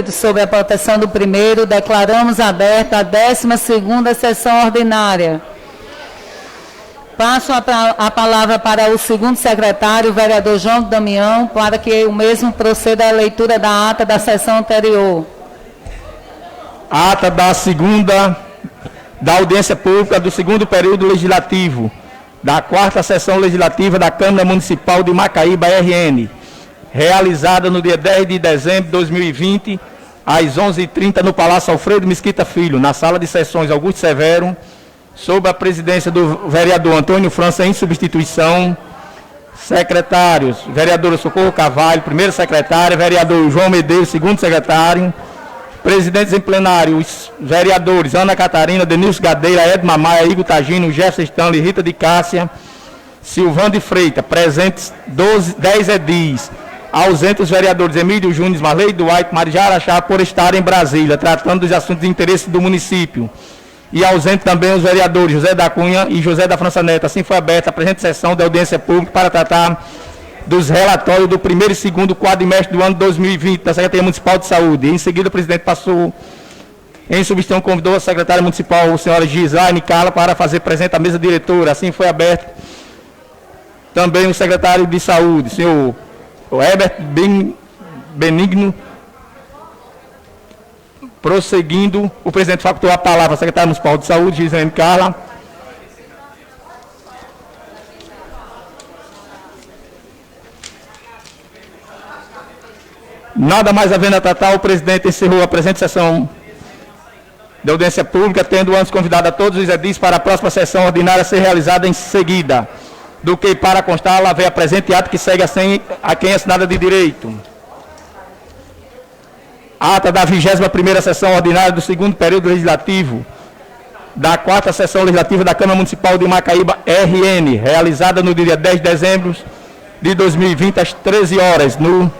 Sob a proteção do primeiro, declaramos aberta a 12ª sessão ordinária. Passo a palavra para o segundo secretário, o vereador João Damião, para que o mesmo proceda à leitura da ata da sessão anterior. Ata da segunda, da audiência pública do segundo período legislativo, da 4ª sessão legislativa da Câmara Municipal de Macaíba, RN, realizada no dia 10 de dezembro de 2020, às 11h30, no Palácio Alfredo Mesquita Filho, na Sala de Sessões Augusto Severo, sob a presidência do vereador Antônio França, em substituição. Secretários: vereadora Socorro Carvalho, primeiro secretário; vereador João Medeiros, segundo secretário. Presidentes em plenário: os vereadores Ana Catarina, Denilson Gadeira, Edma Maia, Igor Tagino, Jefferson Stanley, Rita de Cássia, Silvano de Freitas. Presentes 10 edis. Ausentes os vereadores Emílio Júnior, Marley Duarte, Marijara Chá, por estar em Brasília, tratando dos assuntos de interesse do município. E ausente também os vereadores José da Cunha e José da França Neto. Assim foi aberta a presente sessão da audiência pública para tratar dos relatórios do primeiro e segundo quadrimestre do ano 2020 da Secretaria Municipal de Saúde. Em seguida, o presidente passou, em substituição, convidou a secretária municipal, a senhora Gislaine Carla, para fazer presente à mesa diretora. Assim foi aberto também o secretário de Saúde, senhor Herbert Benigno. Prosseguindo, o presidente facultou a palavra à secretária municipal de Saúde, Gislaine Carla. Nada mais havendo a tratar, o presidente encerrou a presente sessão de audiência pública, tendo antes convidado a todos os edis para a próxima sessão ordinária a ser realizada em seguida, do que para constar lá vem a presente ato que segue assim a quem é assinada de direito. Ata da 21ª sessão ordinária do segundo período legislativo da 4ª sessão legislativa da Câmara Municipal de Macaíba, RN, realizada no dia 10 de dezembro de 2020, às 13 horas, no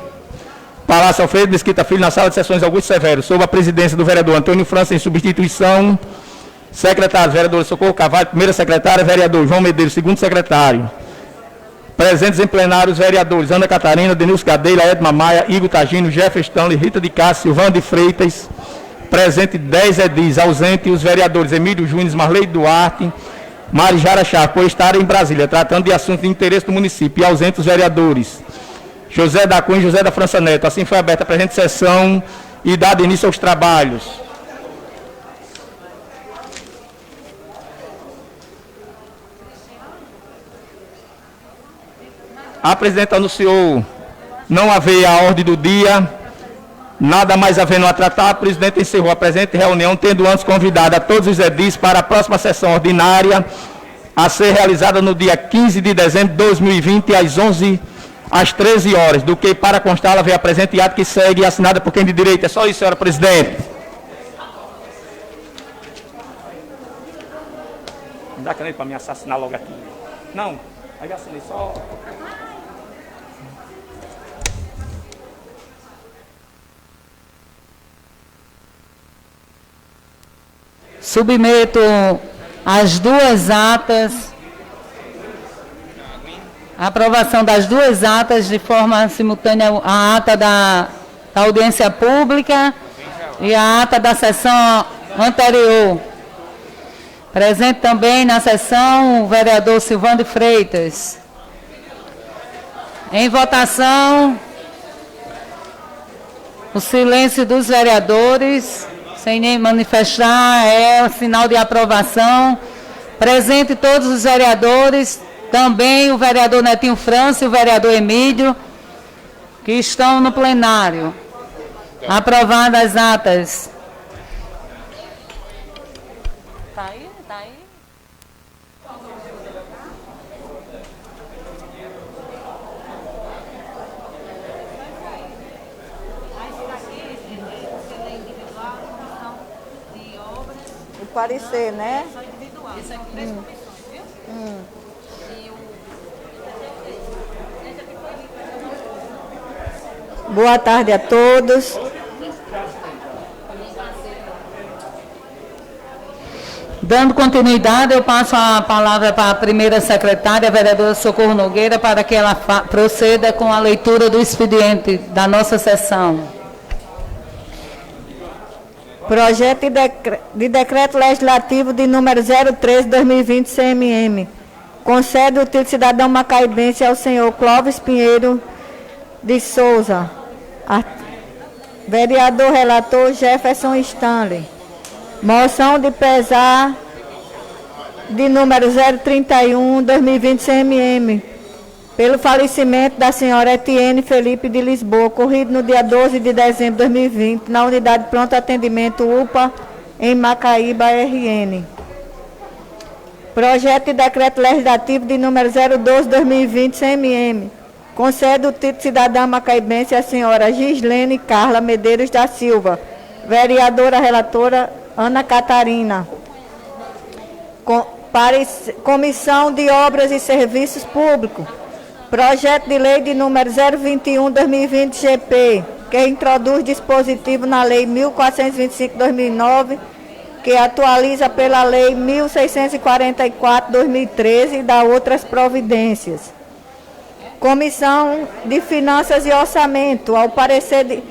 Palácio Alfredo Mesquita Filho, na Sala de Sessões Augusto Severo, sob a presidência do vereador Antônio França, em substituição. Secretário: vereador Socorro Carvalho, primeira secretária; vereador João Medeiros, segundo secretário. Presentes em plenário os vereadores Ana Catarina, Denilson Gadeira, Edma Maia, Igor Tagino, Jefferson Stanley, Rita de Cássia, Silvano de Freitas. Presente 10 edis. Ausente os vereadores Emílio Júnior, Marley Duarte, Marijara Chá, por estarem em Brasília, tratando de assuntos de interesse do município. E ausente os vereadores José da Cunha e José da França Neto. Assim foi aberta a presente sessão e dado início aos trabalhos. A presidenta anunciou não haver a ordem do dia, nada mais havendo a tratar, a presidenta encerrou a presente reunião, tendo antes convidado a todos os edis para a próxima sessão ordinária a ser realizada no dia 15 de dezembro de 2020, às 13 horas, do que para constar ela veio a presente ato que segue assinada por quem de direito. É só isso, senhora presidente. Me dá a caneta para me assassinar logo aqui. Não, aí já assinei só. Submeto as duas atas, a aprovação das duas atas de forma simultânea, a ata da audiência pública e a ata da sessão anterior. Presente também na sessão o vereador Silvano de Freitas. Em votação, o silêncio dos vereadores, sem nem manifestar, é sinal de aprovação. Presente todos os vereadores, também o vereador Netinho França e o vereador Emílio, que estão no plenário. Aprovadas as atas. Está aí? Está aí? Parecer, né? Isso aqui, 3 comissões, viu? Boa tarde a todos. Dando continuidade, eu passo a palavra para a primeira secretária, a vereadora Socorro Nogueira, para que ela proceda com a leitura do expediente da nossa sessão. Projeto de decreto legislativo de número 013/2020 CMM. Concede o título de cidadão macaibense ao senhor Clóvis Pinheiro de Souza. Vereador relator Jefferson Stanley. Moção de pesar de número 031/2020 CMM. Pelo falecimento da senhora Etienne Felipe de Lisboa, ocorrido no dia 12 de dezembro de 2020, na unidade de pronto atendimento UPA, em Macaíba, RN. Projeto de decreto legislativo de número 012/2020 CMM. Concede o título de cidadã macaibense à senhora Gislene Carla Medeiros da Silva. Vereadora relatora Ana Catarina. Comissão de Obras e Serviços Públicos. Projeto de lei de número 021/2020 GP, que introduz dispositivo na lei 1425/2009, que atualiza pela lei 1644/2013 e dá outras providências. Comissão de Finanças e Orçamento, ao parecer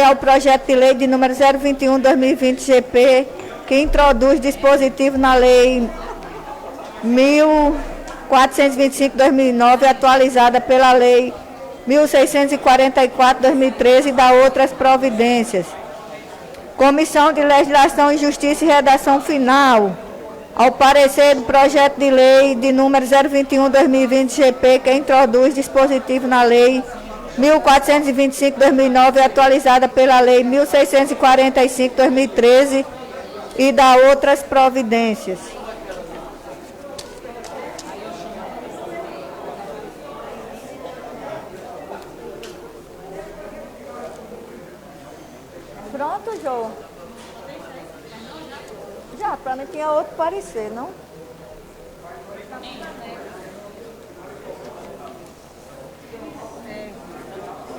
ao projeto de lei de número 021/2020 GP, que introduz dispositivo na lei 1425/2009, atualizada pela lei 1644/2013 e dá outras providências. Comissão de Legislação e Justiça e Redação Final, ao parecer do projeto de lei de número 021/2020 GP, que introduz dispositivo na lei 1425/2009, atualizada pela lei 1645/2013 e dá outras providências. Pronto, Jô. Já, para mim tinha outro parecer, não?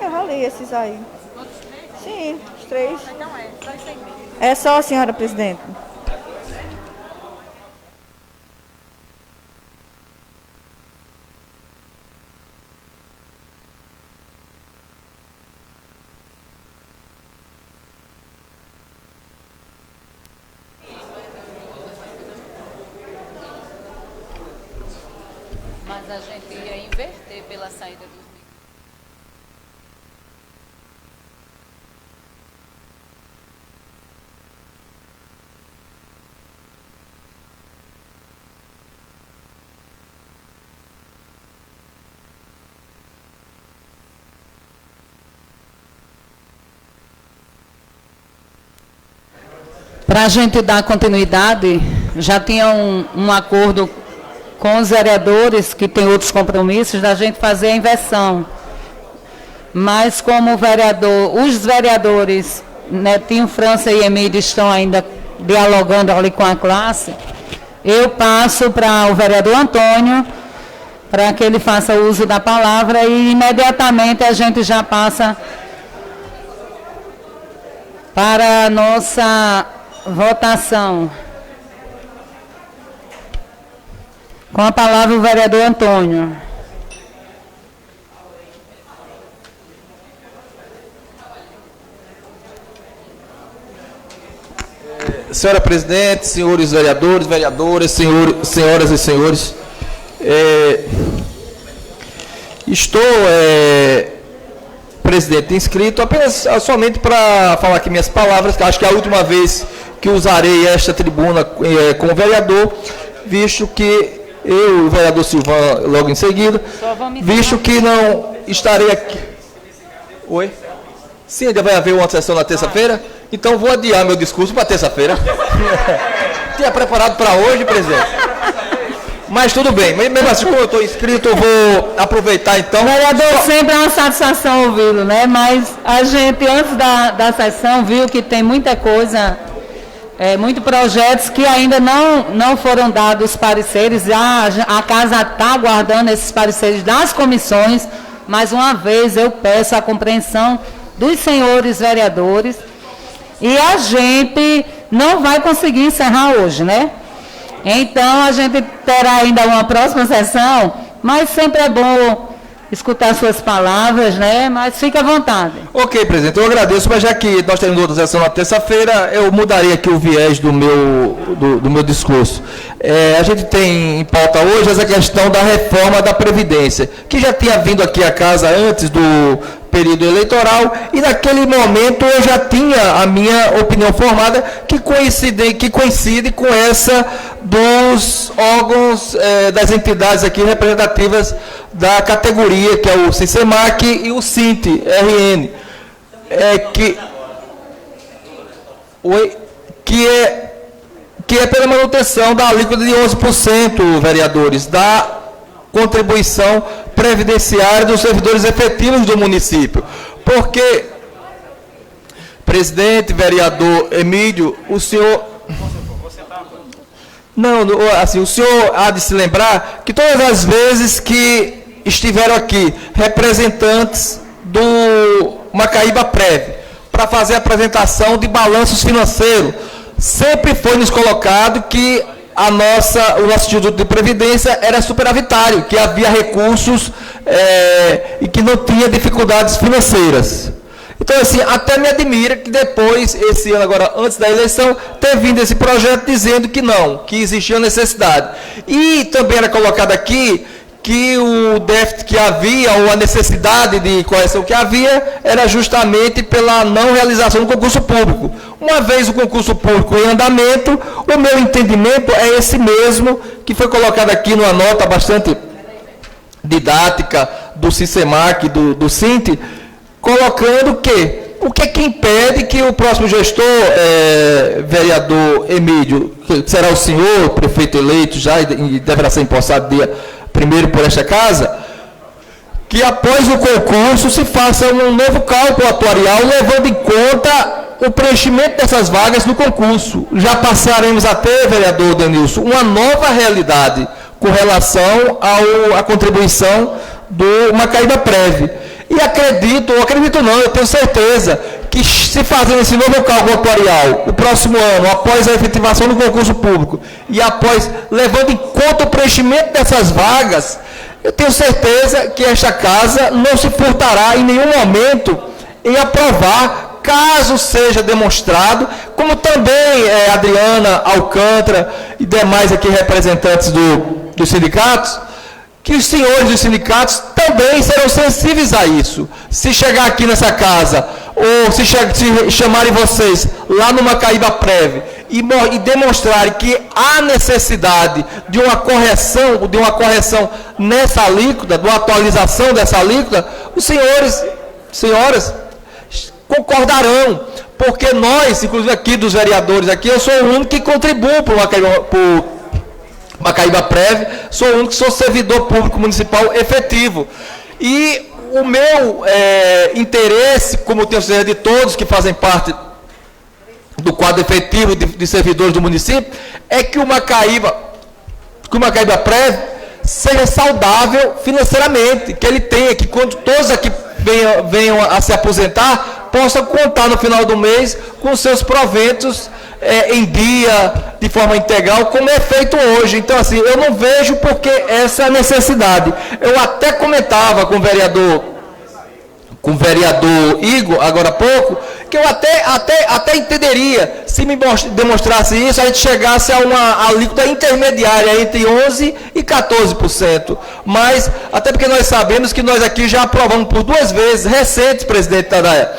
Eu já li esses aí. Sim, os 3. Então só isso aí mesmo. É só, senhora presidente. Mas a gente ia inverter pela saída dos microfones. Para a gente dar continuidade, já tinha um acordo com os vereadores, que tem outros compromissos, da gente fazer a inversão. Mas como os vereadores Netinho França e Emílio estão ainda dialogando ali com a classe, eu passo para o vereador Antônio, para que ele faça uso da palavra e imediatamente a gente já passa para a nossa votação. Com a palavra o vereador Antônio. Senhora presidente, senhores vereadores, vereadoras, senhoras e senhores, estou, presidente, inscrito apenas somente para falar aqui minhas palavras, que acho que é a última vez que usarei esta tribuna como vereador, visto que eu e o vereador Silvão logo em seguida, visto que não estarei aqui. Oi? Sim, ainda vai haver uma sessão na terça-feira, então vou adiar meu discurso para terça-feira. Tinha preparado para hoje, presidente. Mas tudo bem, mesmo assim, como eu estou inscrito, eu vou aproveitar então. Vereador, sempre é uma satisfação ouvi-lo, né? Mas a gente, antes da sessão, viu que tem muita coisa, muitos projetos que ainda não foram dados pareceres. A casa está aguardando esses pareceres das comissões. Mais uma vez, eu peço a compreensão dos senhores vereadores. E a gente não vai conseguir encerrar hoje, né? Então, a gente terá ainda uma próxima sessão, mas sempre é bom escutar suas palavras, né? Mas fique à vontade. Ok, presidente, eu agradeço, mas já que nós temos outra sessão na terça-feira, eu mudaria aqui o viés do meu discurso. A gente tem em pauta hoje essa questão da reforma da Previdência, que já tinha vindo aqui à casa antes do período eleitoral, e naquele momento eu já tinha a minha opinião formada, que coincide com essa dos órgãos, das entidades aqui representativas da categoria, que é o SISEMAC e o SINT-RN, que é pela manutenção da alíquota de 11%, vereadores, da contribuição previdenciária dos servidores efetivos do município. Porque, presidente, vereador Emílio, o senhor... Não, assim, o senhor há de se lembrar que todas as vezes que estiveram aqui representantes do Macaíba Prev para fazer a apresentação de balanços financeiros, sempre foi nos colocado que o nosso Instituto de Previdência era superavitário, que havia recursos e que não tinha dificuldades financeiras. Então, assim, até me admira que depois, esse ano agora, antes da eleição, ter vindo esse projeto dizendo que não, que existia necessidade. E também era colocado aqui que o déficit que havia, ou a necessidade de correção que havia, era justamente pela não realização do concurso público. Uma vez o concurso público em andamento, o meu entendimento é esse mesmo, que foi colocado aqui numa nota bastante didática do SISEMAC, do SINT, colocando que o que é que impede que o próximo gestor, vereador Emílio, que será o senhor, prefeito eleito já, e deverá ser empossado dia 1º por esta casa, que após o concurso se faça um novo cálculo atuarial, levando em conta o preenchimento dessas vagas no concurso. Já passaremos a ter, vereador Denilson, uma nova realidade com relação à contribuição do Macaíba Prev. E acredito não, eu tenho certeza que se fazendo esse novo cálculo atuarial, o próximo ano, após a efetivação do concurso público, e após, levando em conta o preenchimento dessas vagas, eu tenho certeza que esta casa não se furtará em nenhum momento em aprovar, caso seja demonstrado, como também Adriana Alcântara e demais aqui representantes dos sindicatos, que os senhores dos sindicatos também serão sensíveis a isso. Se chegar aqui nessa casa, ou se chamarem vocês lá no Macaíba Prev e demonstrarem que há necessidade de uma correção nessa alíquota, de uma atualização dessa alíquota, os senhoras concordarão, porque nós, inclusive aqui dos vereadores, aqui eu sou o único que contribuo para o Macaíba Prev, sou o único que sou servidor público municipal efetivo. E o meu interesse, como tenho certeza de todos que fazem parte do quadro efetivo de servidores do município, é que o Macaíba Prev seja saudável financeiramente, que ele tenha, que quando todos aqui venham a se aposentar, possam contar no final do mês com seus proventos em dia, de forma integral, como é feito hoje. Então, assim, eu não vejo porque essa necessidade. Eu até comentava com o vereador Igor, agora há pouco, que eu até entenderia, se me demonstrasse isso, a gente chegasse a uma alíquota intermediária entre 11% e 14%. Mas, até porque nós sabemos que nós aqui já aprovamos por 2 vezes, recentes, presidente Tadaia,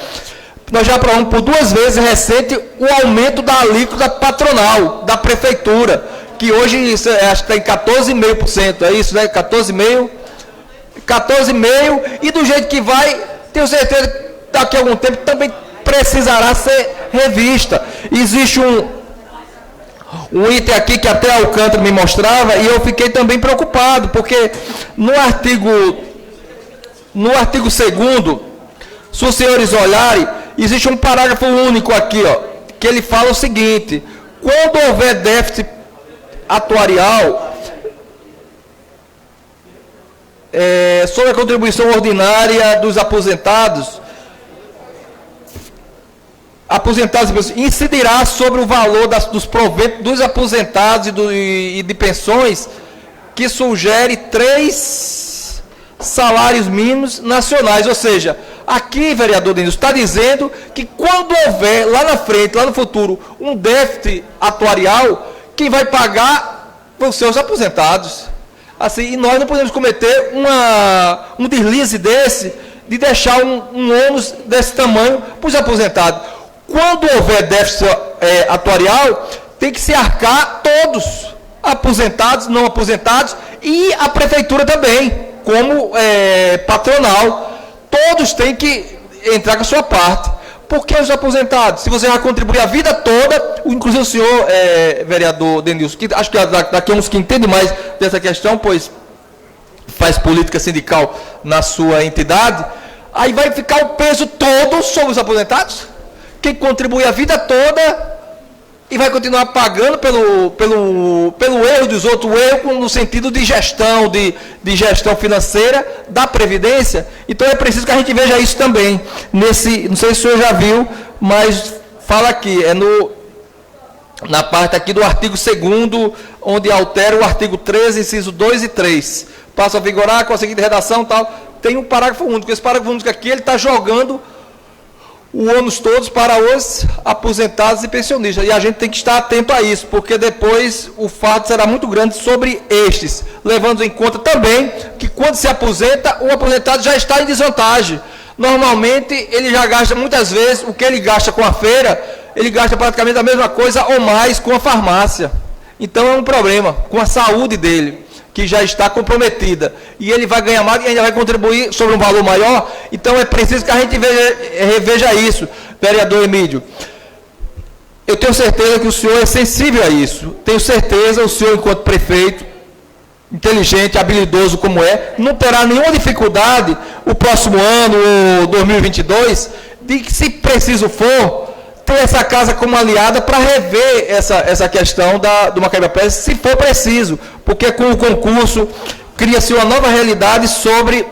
nós já aprovamos por 2 vezes recente o aumento da alíquota patronal da prefeitura, que hoje acho que está em 14,5%, é isso, né? 14,5%, e do jeito que vai, tenho certeza que daqui a algum tempo também precisará ser revista. Existe um item aqui que até a Alcântara me mostrava, e eu fiquei também preocupado, porque no artigo 2º, se os senhores olharem, existe um parágrafo único aqui, ó, que ele fala o seguinte: quando houver déficit atuarial sobre a contribuição ordinária dos aposentados, incidirá sobre o valor dos proventos dos aposentados e de pensões que sugere 3 salários mínimos nacionais. Ou seja, aqui, vereador Denilson, está dizendo que quando houver lá na frente, lá no futuro, um déficit atuarial, quem vai pagar vão ser os aposentados. Assim, e nós não podemos cometer um deslize desse, de deixar um ônus desse tamanho para os aposentados. Quando houver déficit atuarial, tem que se arcar todos, aposentados, não aposentados, e a prefeitura também, como patronal. Todos têm que entrar com a sua parte. Por que os aposentados? Se você vai contribuir a vida toda, inclusive o senhor, vereador Denilson, que acho que daqui a uns que entende mais dessa questão, pois faz política sindical na sua entidade, aí vai ficar o peso todo sobre os aposentados, quem contribui a vida toda e vai continuar pagando pelo erro dos outros, o erro no sentido de gestão, de gestão financeira da Previdência. Então é preciso que a gente veja isso também. Não sei se o senhor já viu, mas fala aqui, na parte aqui do artigo 2º, onde altera o artigo 13, inciso 2 e 3. Passa a vigorar com a seguinte redação, tal. Tem um parágrafo único. Esse parágrafo único aqui, ele está jogando o ônus todos para os aposentados e pensionistas. E a gente tem que estar atento a isso, porque depois o fardo será muito grande sobre estes, levando em conta também que quando se aposenta, o aposentado já está em desvantagem. Normalmente, ele já gasta, muitas vezes, o que ele gasta com a feira, ele gasta praticamente a mesma coisa ou mais com a farmácia. Então é um problema com a saúde dele, que já está comprometida, e ele vai ganhar mais e ainda vai contribuir sobre um valor maior. Então é preciso que a gente reveja isso, vereador Emílio. Eu tenho certeza que o senhor é sensível a isso. Tenho certeza, o senhor, enquanto prefeito, inteligente, habilidoso como não terá nenhuma dificuldade o próximo ano, ou 2022, de que, se preciso for, ter essa casa como aliada para rever essa questão do Macaíba Press, se for preciso, porque com o concurso cria-se uma nova realidade sobre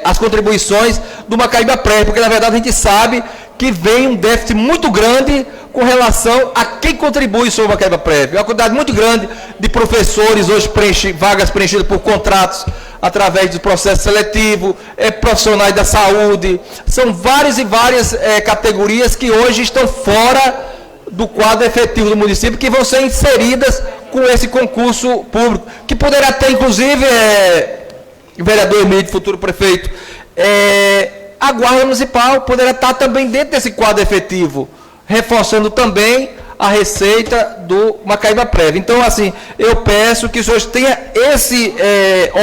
as contribuições do Macaíba Press, porque na verdade a gente sabe que vem um déficit muito grande com relação a quem contribui sobre o Macaíba Press. Uma quantidade muito grande de professores hoje vagas preenchidas por contratos através do processo seletivo, profissionais da saúde, são várias e várias categorias que hoje estão fora do quadro efetivo do município, que vão ser inseridas com esse concurso público, que poderá ter, inclusive, vereador Emílio, futuro prefeito, a Guarda Municipal poderá estar também dentro desse quadro efetivo, reforçando também a receita do Macaíba Prévio. Então, assim, eu peço que os senhores tenham esse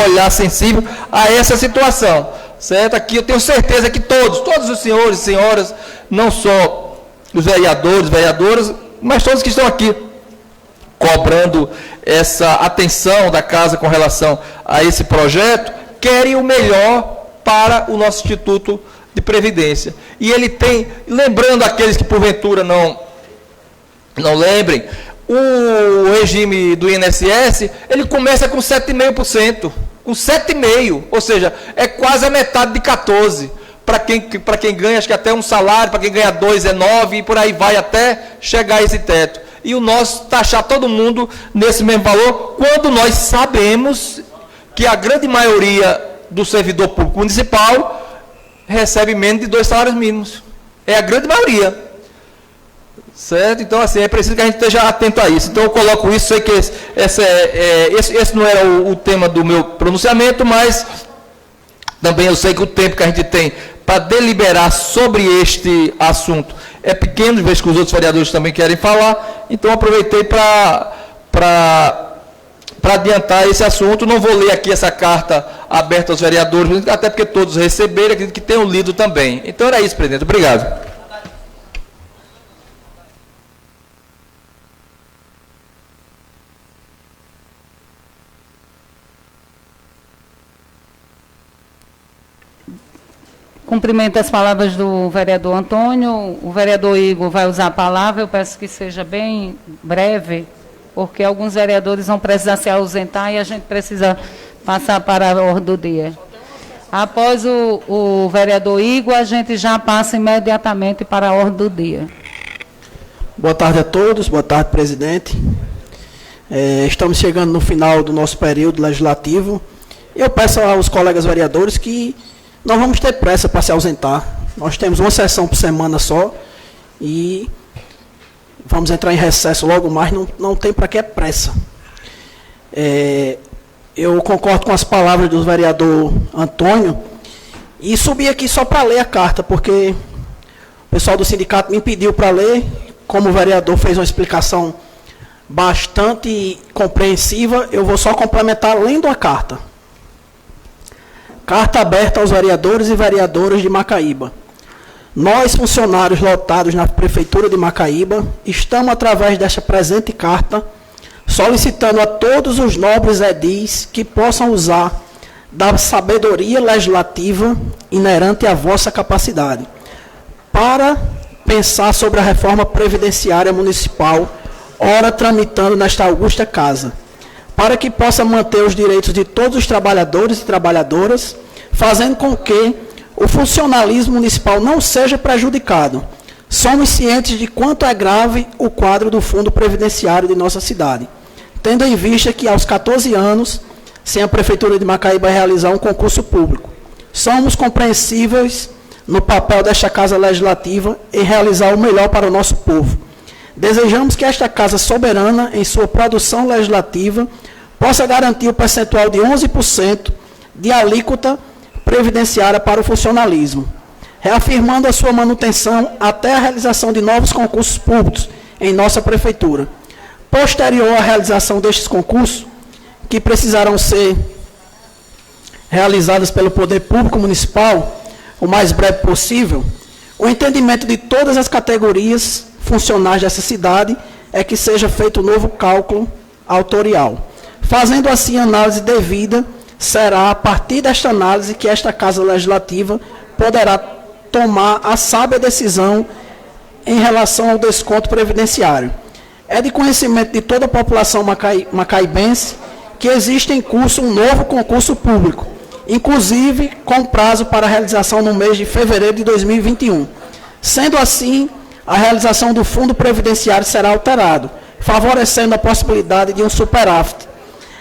olhar sensível a essa situação, certo? Aqui eu tenho certeza que todos os senhores e senhoras, não só os vereadores, vereadoras, mas todos que estão aqui cobrando essa atenção da casa com relação a esse projeto, querem o melhor para o nosso Instituto de Previdência. E ele tem, lembrando aqueles que porventura não lembrem, o regime do INSS, ele começa com 7,5%, com 7,5%, ou seja, é quase a metade de 14%, para quem ganha, acho que até um salário, para quem ganha 2 é 9%, e por aí vai até chegar a esse teto. E o nosso taxar todo mundo nesse mesmo valor, quando nós sabemos que a grande maioria do servidor público municipal recebe menos de 2 salários mínimos. É a grande maioria. Certo? Então, assim, é preciso que a gente esteja atento a isso. Então, eu coloco isso, sei que esse não era o tema do meu pronunciamento, mas também eu sei que o tempo que a gente tem para deliberar sobre este assunto é pequeno, vejo que os outros vereadores também querem falar, então aproveitei para adiantar esse assunto. Não vou ler aqui essa carta aberta aos vereadores, até porque todos receberam, acredito que tenham lido também. Então era isso, presidente. Obrigado. Cumprimento as palavras do vereador Antônio. O vereador Igor vai usar a palavra. Eu peço que seja bem breve, porque alguns vereadores vão precisar se ausentar e a gente precisa passar para a ordem do dia. Após o vereador Igor, a gente já passa imediatamente para a ordem do dia. Boa tarde a todos. Boa tarde, presidente. Estamos chegando no final do nosso período legislativo Eu peço aos colegas vereadores que não vamos ter pressa para se ausentar. Nós temos uma sessão por semana só e vamos entrar em recesso logo mais, não tem para que pressa. Eu concordo com as palavras do vereador Antônio e subi aqui só para ler a carta, porque o pessoal do sindicato me pediu para ler. Como o vereador fez uma explicação bastante compreensiva, eu vou só complementar lendo a carta. Carta aberta aos vereadores e vereadoras de Macaíba. Nós, funcionários lotados na Prefeitura de Macaíba, estamos, através desta presente carta, solicitando a todos os nobres edis que possam usar da sabedoria legislativa inerente à vossa capacidade, para pensar sobre a reforma previdenciária municipal, ora tramitando nesta augusta casa, para que possa manter os direitos de todos os trabalhadores e trabalhadoras, fazendo com que o funcionalismo municipal não seja prejudicado. Somos cientes de quanto é grave o quadro do fundo previdenciário de nossa cidade, tendo em vista que aos 14 anos, sem a Prefeitura de Macaíba realizar um concurso público, somos compreensíveis no papel desta Casa Legislativa em realizar o melhor para o nosso povo. Desejamos que esta Casa soberana, em sua produção legislativa, possa garantir o percentual de 11% de alíquota previdenciária para o funcionalismo, reafirmando a sua manutenção até a realização de novos concursos públicos em nossa Prefeitura. Posterior à realização destes concursos, que precisarão ser realizados pelo Poder Público Municipal o mais breve possível, o entendimento de todas as categorias funcionais dessa cidade é que seja feito um novo cálculo autorial. Fazendo assim a análise devida, será a partir desta análise que esta Casa Legislativa poderá tomar a sábia decisão em relação ao desconto previdenciário. É de conhecimento de toda a população macaibense que existe em curso um novo concurso público, inclusive com prazo para a realização no mês de fevereiro de 2021. Sendo assim, a realização do fundo previdenciário será alterado, favorecendo a possibilidade de um superávit.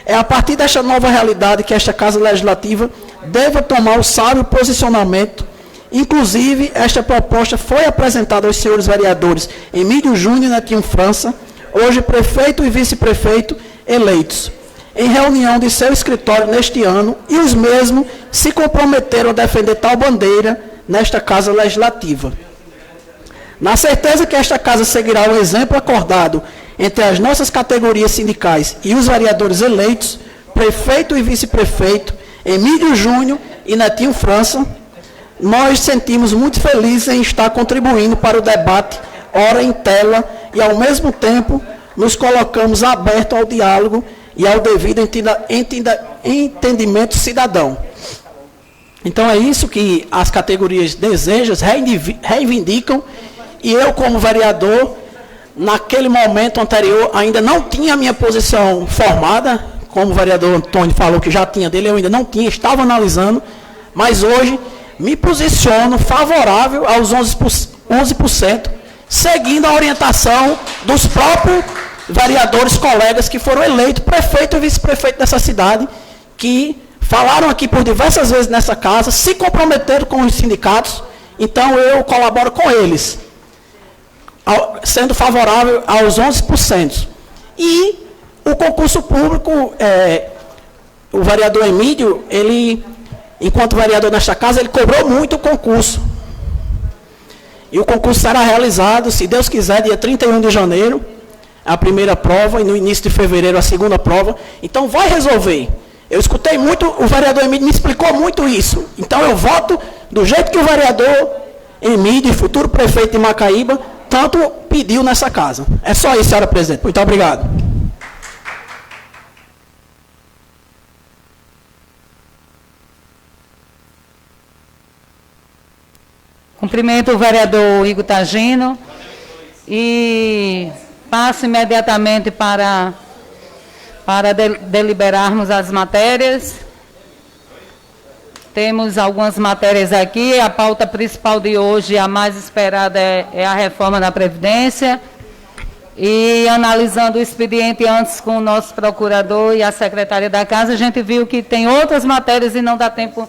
É a partir desta nova realidade que esta Casa Legislativa deve tomar o sábio posicionamento. Inclusive, esta proposta foi apresentada aos senhores vereadores Emílio Júnior e Netinho França, hoje prefeito e vice-prefeito eleitos, em reunião de seu escritório neste ano, e os mesmos se comprometeram a defender tal bandeira nesta Casa Legislativa. Na certeza que esta Casa seguirá o exemplo acordado entre as nossas categorias sindicais e os vereadores eleitos, prefeito e vice-prefeito, Emílio Júnior e Netinho França, nós sentimos muito felizes em estar contribuindo para o debate, ora em tela, e ao mesmo tempo nos colocamos abertos ao diálogo e ao devido entendimento cidadão. Então é isso que as categorias desejam, reivindicam, e eu, como vereador, naquele momento anterior, ainda não tinha a minha posição formada, como o vereador Antônio falou que já tinha dele, eu ainda não tinha, estava analisando, mas hoje me posiciono favorável aos 11%, seguindo a orientação dos próprios vereadores, colegas que foram eleitos prefeito e vice-prefeito dessa cidade, que falaram aqui por diversas vezes nessa casa, se comprometeram com os sindicatos, então eu colaboro com eles, sendo favorável aos 11%. E o concurso público, o vereador Emílio, ele, enquanto vereador nesta casa, ele cobrou muito o concurso. E o concurso será realizado, se Deus quiser, dia 31 de janeiro, a primeira prova, e no início de fevereiro a segunda prova. Então vai resolver. Eu escutei muito, o vereador Emílio me explicou muito isso. Então eu voto do jeito que o vereador Emílio, futuro prefeito de Macaíba, tanto pediu nessa casa. É só isso, senhora presidente. Muito obrigado. Cumprimento o vereador Igor Tagino e passo imediatamente para deliberarmos as matérias. Temos algumas matérias aqui. A pauta principal de hoje, a mais esperada, é a reforma da Previdência. E analisando o expediente antes com o nosso procurador e a secretária da Casa, a gente viu que tem outras matérias e não dá tempo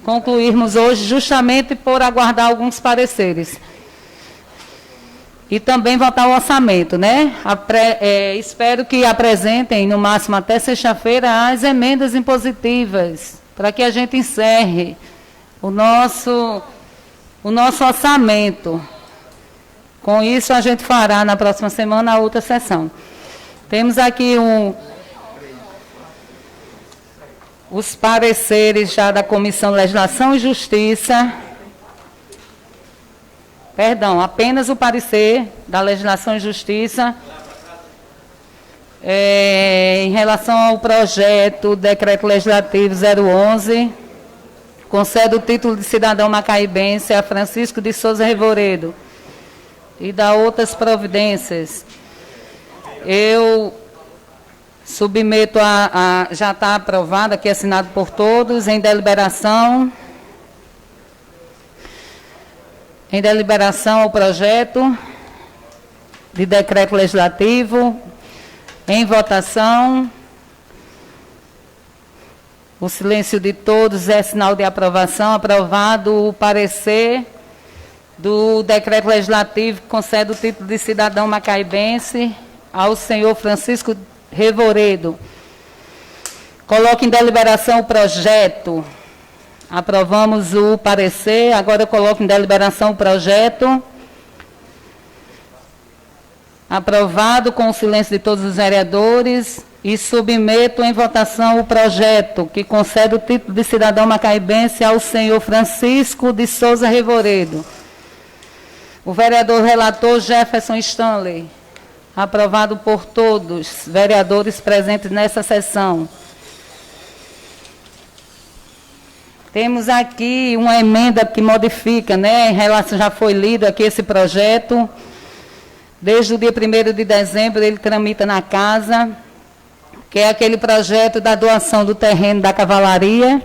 concluirmos hoje, justamente por aguardar alguns pareceres. E também votar o orçamento, né? Espero que apresentem, no máximo até sexta-feira, as emendas impositivas, para que a gente encerre o nosso orçamento. Com isso, a gente fará na próxima semana a outra sessão. Temos aqui os pareceres já da Comissão de Legislação e Justiça. Perdão, apenas o parecer da Legislação e Justiça em relação ao projeto Decreto Legislativo 011, concede o título de cidadão macaibense a Francisco de Souza Revoredo e dá outras providências. Eu submeto já está aprovado, aqui assinado por todos, em deliberação. Em deliberação o projeto de decreto legislativo. Em votação. O silêncio de todos é sinal de aprovação. Aprovado o parecer do decreto legislativo que concede o título de cidadão macaibense ao senhor Francisco Revoredo. Coloco em deliberação o projeto. Aprovamos o parecer, agora eu coloco em deliberação o projeto. Aprovado com o silêncio de todos os vereadores e submeto em votação o projeto que concede o título de cidadão macaibense ao senhor Francisco de Souza Revoredo. O vereador relator Jefferson Stanley. Aprovado por todos os vereadores presentes nessa sessão. Temos aqui uma emenda que modifica, né, em relação, já foi lido aqui esse projeto. Desde o dia 1º de dezembro ele tramita na Casa, que é aquele projeto da doação do terreno da cavalaria.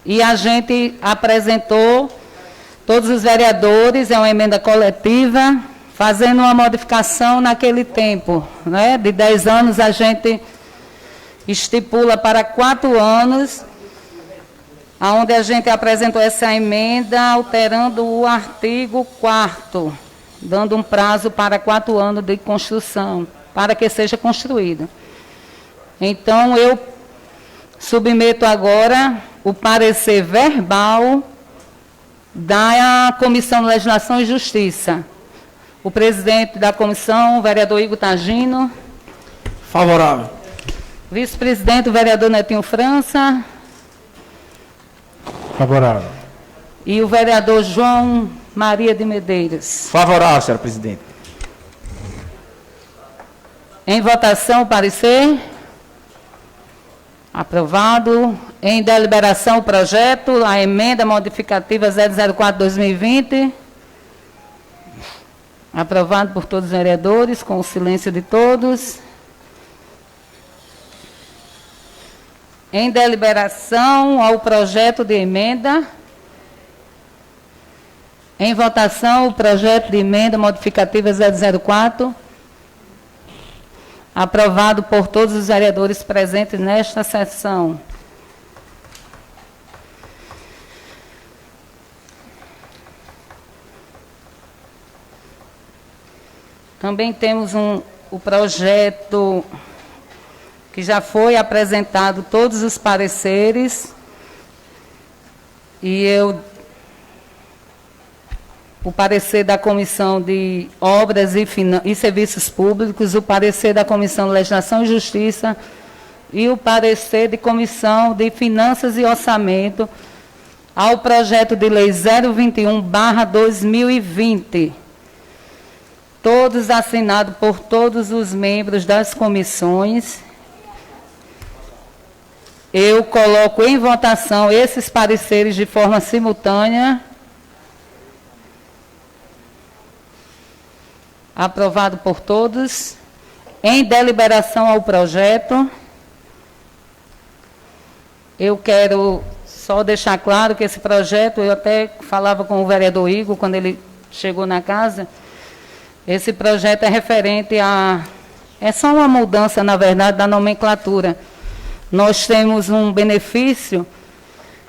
E a gente apresentou, todos os vereadores, é uma emenda coletiva, fazendo uma modificação naquele tempo, né, de 10 anos a gente estipula para 4 anos, onde a gente apresentou essa emenda, alterando o artigo 4º, dando um prazo para 4 anos de construção, para que seja construído. Então, eu submeto agora o parecer verbal da Comissão de Legislação e Justiça. O presidente da comissão, o vereador Igor Tagino. Favorável. Vice-presidente, o vereador Netinho França. Favorável. E o vereador João Maria de Medeiros. Favorável, senhora presidente. Em votação, o parecer. Aprovado. Em deliberação, o projeto, a emenda modificativa 004/2020. Aprovado por todos os vereadores, com o silêncio de todos. Em deliberação ao projeto de emenda. Em votação, o projeto de emenda modificativa 004. Aprovado por todos os vereadores presentes nesta sessão. Também temos o projeto que já foi apresentado todos os pareceres, e o parecer da Comissão de Obras e Serviços Públicos, o parecer da Comissão de Legislação e Justiça e o parecer de Comissão de Finanças e Orçamento ao projeto de lei 021/2020. Todos assinados por todos os membros das comissões. Eu coloco em votação esses pareceres de forma simultânea. Aprovado por todos. Em deliberação ao projeto. Eu quero só deixar claro que esse projeto, eu até falava com o vereador Igor, quando ele chegou na casa, Esse projeto é referente a... É só uma mudança, na verdade, da nomenclatura. Nós temos um benefício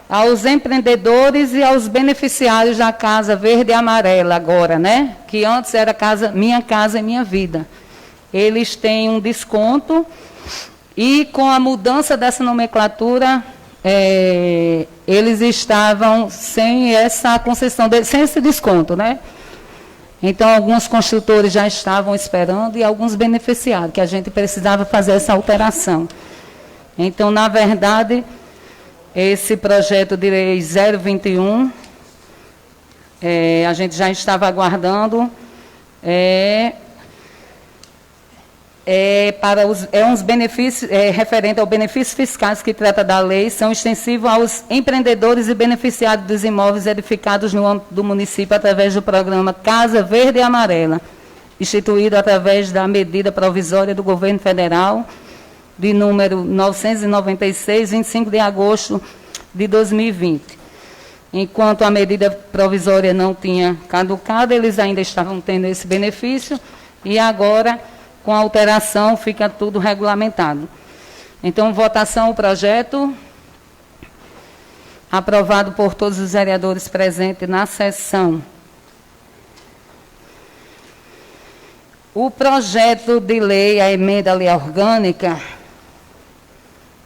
aos empreendedores e aos beneficiários da Casa Verde e Amarela agora, né? Que antes era Minha Casa e Minha Vida. Eles têm um desconto e com a mudança dessa nomenclatura, eles estavam sem essa concessão, sem esse desconto, né? Então, alguns construtores já estavam esperando e alguns beneficiários, que a gente precisava fazer essa alteração. Então, na verdade, esse projeto de lei 021, a gente já estava aguardando, uns benefícios, referente aos benefícios fiscais que trata da lei, são extensivos aos empreendedores e beneficiários dos imóveis edificados no âmbito do município através do programa Casa Verde e Amarela, instituído através da medida provisória do governo federal, de número 996, 25 de agosto de 2020. Enquanto a medida provisória não tinha caducado, eles ainda estavam tendo esse benefício, e agora, com a alteração, fica tudo regulamentado. Então, votação, o projeto, aprovado por todos os vereadores presentes na sessão. O projeto de lei, a emenda à lei orgânica,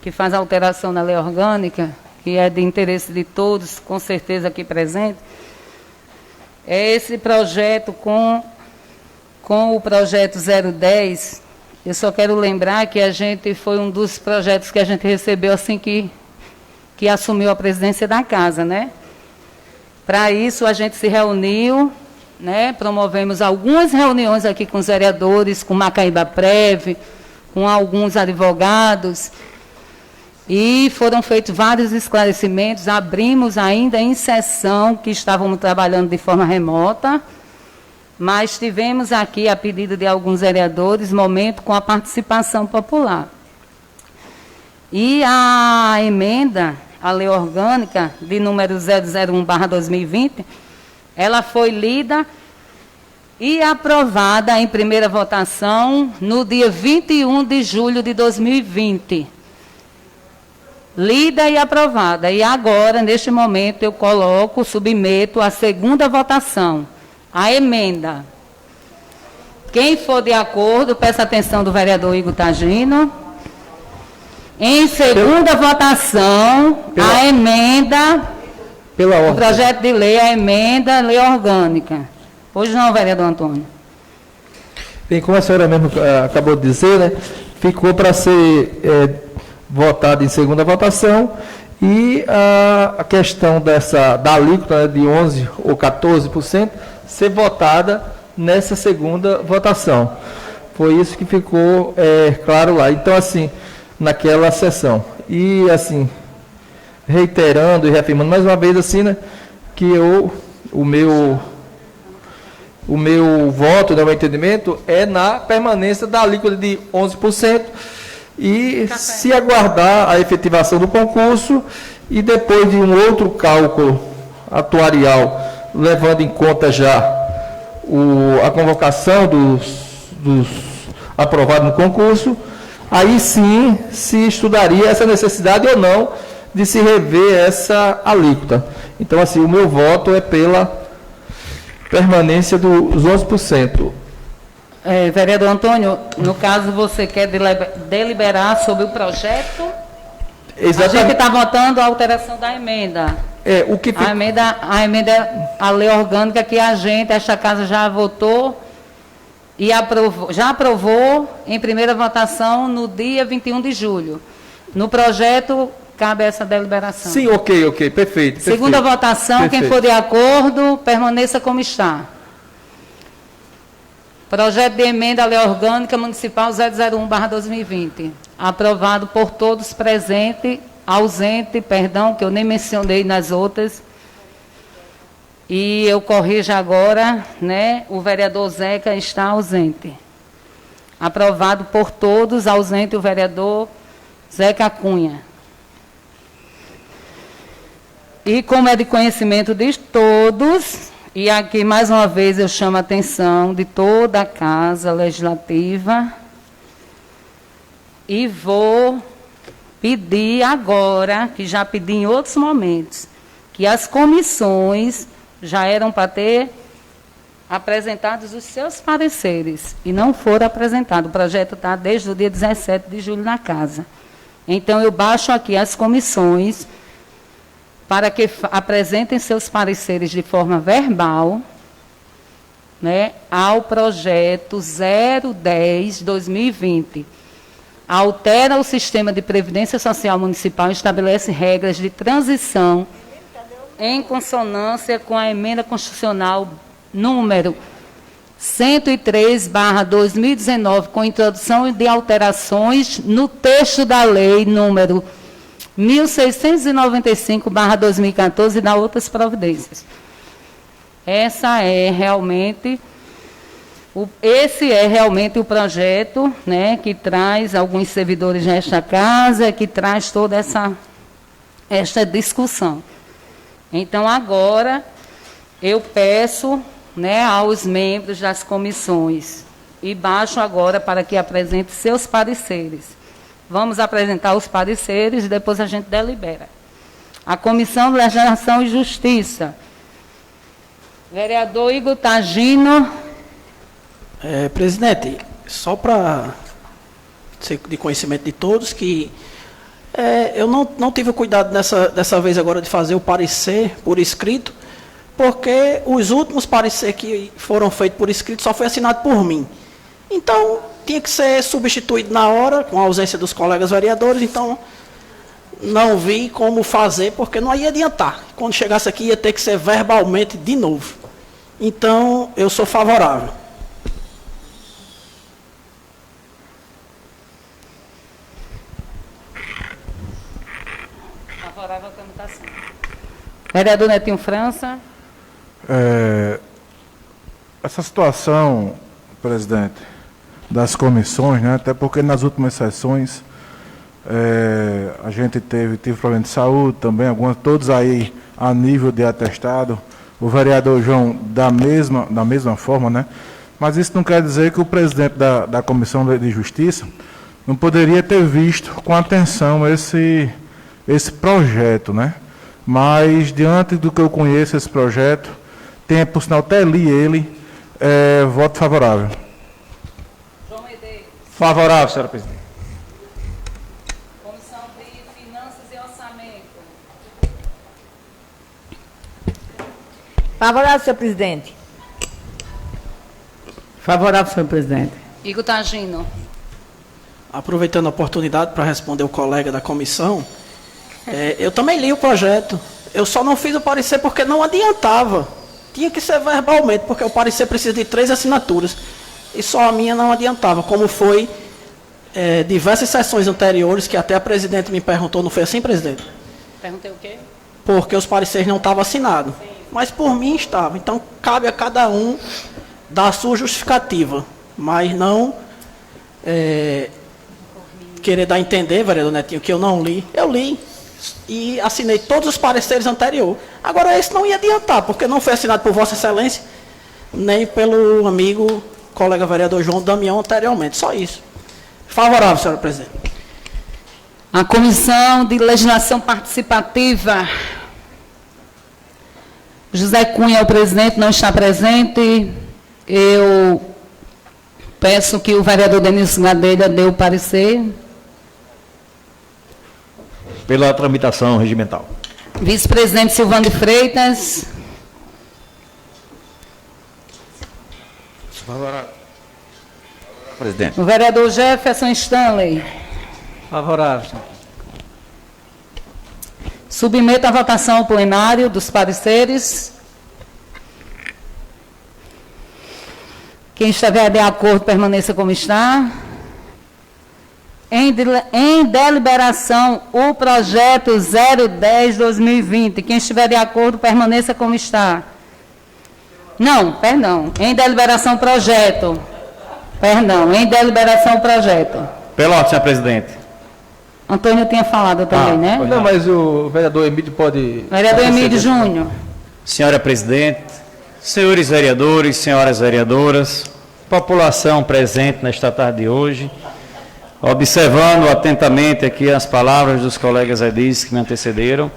que faz a alteração na lei orgânica, que é de interesse de todos, com certeza aqui presente, é esse projeto com o projeto 010. Eu só quero lembrar que a gente foi um dos projetos que a gente recebeu assim que assumiu a presidência da casa, né? Para isso, a gente se reuniu, né? Promovemos algumas reuniões aqui com os vereadores, com Macaíba Prev, com alguns advogados, e foram feitos vários esclarecimentos. Abrimos ainda em sessão, que estávamos trabalhando de forma remota, mas tivemos aqui, a pedido de alguns vereadores, momento com a participação popular. E a emenda, a lei orgânica, de número 001/2020, ela foi lida e aprovada em primeira votação no dia 21 de julho de 2020. Lida e aprovada. E agora, neste momento, eu submeto a segunda votação. A emenda. Quem for de acordo, peço a atenção do vereador Igor Tagino. Em segunda votação, a emenda, o projeto de lei, a emenda, lei orgânica. Hoje não, vereador Antônio. Bem, como a senhora mesmo acabou de dizer, né, ficou para ser votado em segunda votação, e a questão da alíquota, né, de 11% ou 14%, ser votada nessa segunda votação. Foi isso que ficou claro lá. Então, assim, naquela sessão. E, assim, reiterando e reafirmando mais uma vez, assim, né, que o meu voto, né, o meu entendimento, é na permanência da alíquota de 11%, e se aguardar a efetivação do concurso, e depois de um outro cálculo atuarial, levando em conta já a convocação dos aprovados no concurso, aí sim se estudaria essa necessidade ou não de se rever essa alíquota. Então, assim, o meu voto é pela permanência dos 11%. Vereador Antônio, no caso, você quer deliberar sobre o projeto? Exatamente. A gente está votando a alteração da emenda. A emenda, a lei orgânica que esta casa já votou e já aprovou em primeira votação no dia 21 de julho. No projeto, cabe essa deliberação. Sim, ok, perfeito. Segunda votação, perfeito. Quem for de acordo, permaneça como está. Projeto de emenda à lei orgânica municipal 001/2020. Aprovado por todos presentes, ausente, perdão, que eu nem mencionei nas outras. E eu corrijo agora, né? O vereador Zeca está ausente. Aprovado por todos, ausente o vereador Zeca Cunha. E como é de conhecimento de todos, E aqui, mais uma vez, eu chamo a atenção de toda a Casa Legislativa e vou pedir agora, que já pedi em outros momentos, que as comissões já eram para ter apresentados os seus pareceres e não foram apresentados. O projeto está desde o dia 17 de julho na Casa. Então, eu baixo aqui as comissões para que apresentem seus pareceres de forma verbal, né, ao projeto 010-2020. Altera o sistema de previdência social municipal e estabelece regras de transição em consonância com a emenda constitucional número 103/2019, com introdução de alterações no texto da lei número 1695/2014 e da outras providências. Esse é realmente o projeto, né, que traz alguns servidores nesta casa, que traz toda esta discussão. Então, agora, eu peço, né, aos membros das comissões, e baixo agora para que apresente seus pareceres. Vamos apresentar os pareceres e depois a gente delibera. A Comissão de Legislação e Justiça. Vereador Igor Tagino. Presidente, só para ser de conhecimento de todos que eu não tive o cuidado dessa vez agora de fazer o parecer por escrito, porque os últimos pareceres que foram feitos por escrito só foi assinado por mim. Então, tinha que ser substituído na hora, com a ausência dos colegas vereadores, então não vi como fazer, porque não ia adiantar. Quando chegasse aqui, ia ter que ser verbalmente de novo. Então, eu sou favorável. Favorável à tramitação. Vereador Netinho França. Essa situação, presidente, das comissões, né, até porque nas últimas sessões a gente tive problema de saúde também, todos aí a nível de atestado, o vereador João da mesma forma, né, mas isso não quer dizer que o presidente da Comissão de Justiça não poderia ter visto com atenção esse projeto, né, mas diante do que eu conheço esse projeto, por sinal até li ele, voto favorável. João Medeiros. Favorável, senhora presidente. Comissão de Finanças e Orçamento. Favorável, senhor presidente. Favorável, senhor presidente. Igor Tagino. Aproveitando a oportunidade para responder o colega da comissão, eu também li o projeto. Eu só não fiz o parecer porque não adiantava. Tinha que ser verbalmente, porque o parecer precisa de 3 assinaturas. E só a minha não adiantava, como foi diversas sessões anteriores, que até a presidente me perguntou, não foi assim, presidente? Perguntei o quê? Porque os pareceres não estavam assinados. Mas por mim estava. Então, cabe a cada um dar a sua justificativa. Mas não querer dar a entender, vereador Netinho, que eu não li. Eu li. E assinei todos os pareceres anteriores. Agora, esse não ia adiantar, porque não foi assinado por Vossa Excelência, nem pelo amigo, colega vereador João Damião anteriormente. Só isso. Favorável, senhora presidente. A Comissão de Legislação Participativa. José Cunha, o presidente, não está presente. Eu peço que o vereador Denis Gadelha dê o parecer. Pela tramitação regimental. Vice-presidente Silvano de Freitas. Favorável. Presidente. O vereador Jefferson Stanley. Favorável. Submeto à votação ao plenário dos pareceres. Quem estiver de acordo, permaneça como está. Em deliberação, o projeto 010-2020. Quem estiver de acordo, permaneça como está. Não, perdão. Em deliberação, o projeto. Perdão, em deliberação, o projeto. Pela ordem, senhor presidente. Antônio tinha falado também, né? Não, mas o vereador Emílio pode... Vereador Emílio Júnior. Senhora presidente, Senhores vereadores, senhoras vereadoras, população presente nesta tarde de hoje, observando atentamente aqui as palavras dos colegas edis que me antecederam,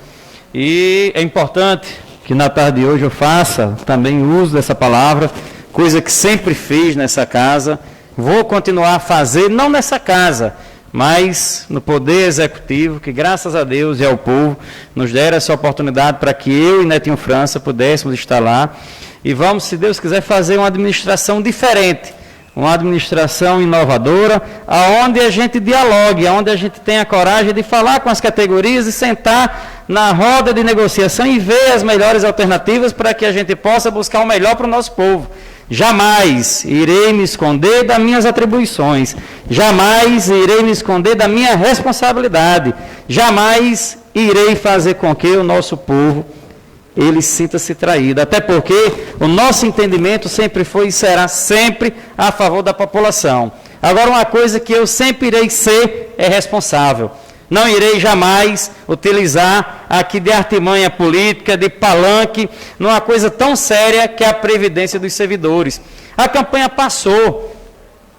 e é importante que na tarde de hoje eu faça também uso dessa palavra, coisa que sempre fiz nessa casa, vou continuar a fazer, não nessa casa, mas no Poder Executivo, que graças a Deus e ao povo nos deram essa oportunidade para que eu e Netinho França pudéssemos estar lá, e vamos, se Deus quiser, fazer uma administração diferente, uma administração inovadora, aonde a gente dialogue, aonde a gente tenha a coragem de falar com as categorias e sentar na roda de negociação e ver as melhores alternativas para que a gente possa buscar o melhor para o nosso povo. Jamais irei me esconder das minhas atribuições, jamais irei me esconder da minha responsabilidade, jamais irei fazer com que o nosso povo ele sinta-se traído, até porque o nosso entendimento sempre foi e será sempre a favor da população. Agora, uma coisa que eu sempre irei ser é responsável. Não irei jamais utilizar aqui de artimanha política, de palanque, numa coisa tão séria que é a previdência dos servidores. A campanha passou,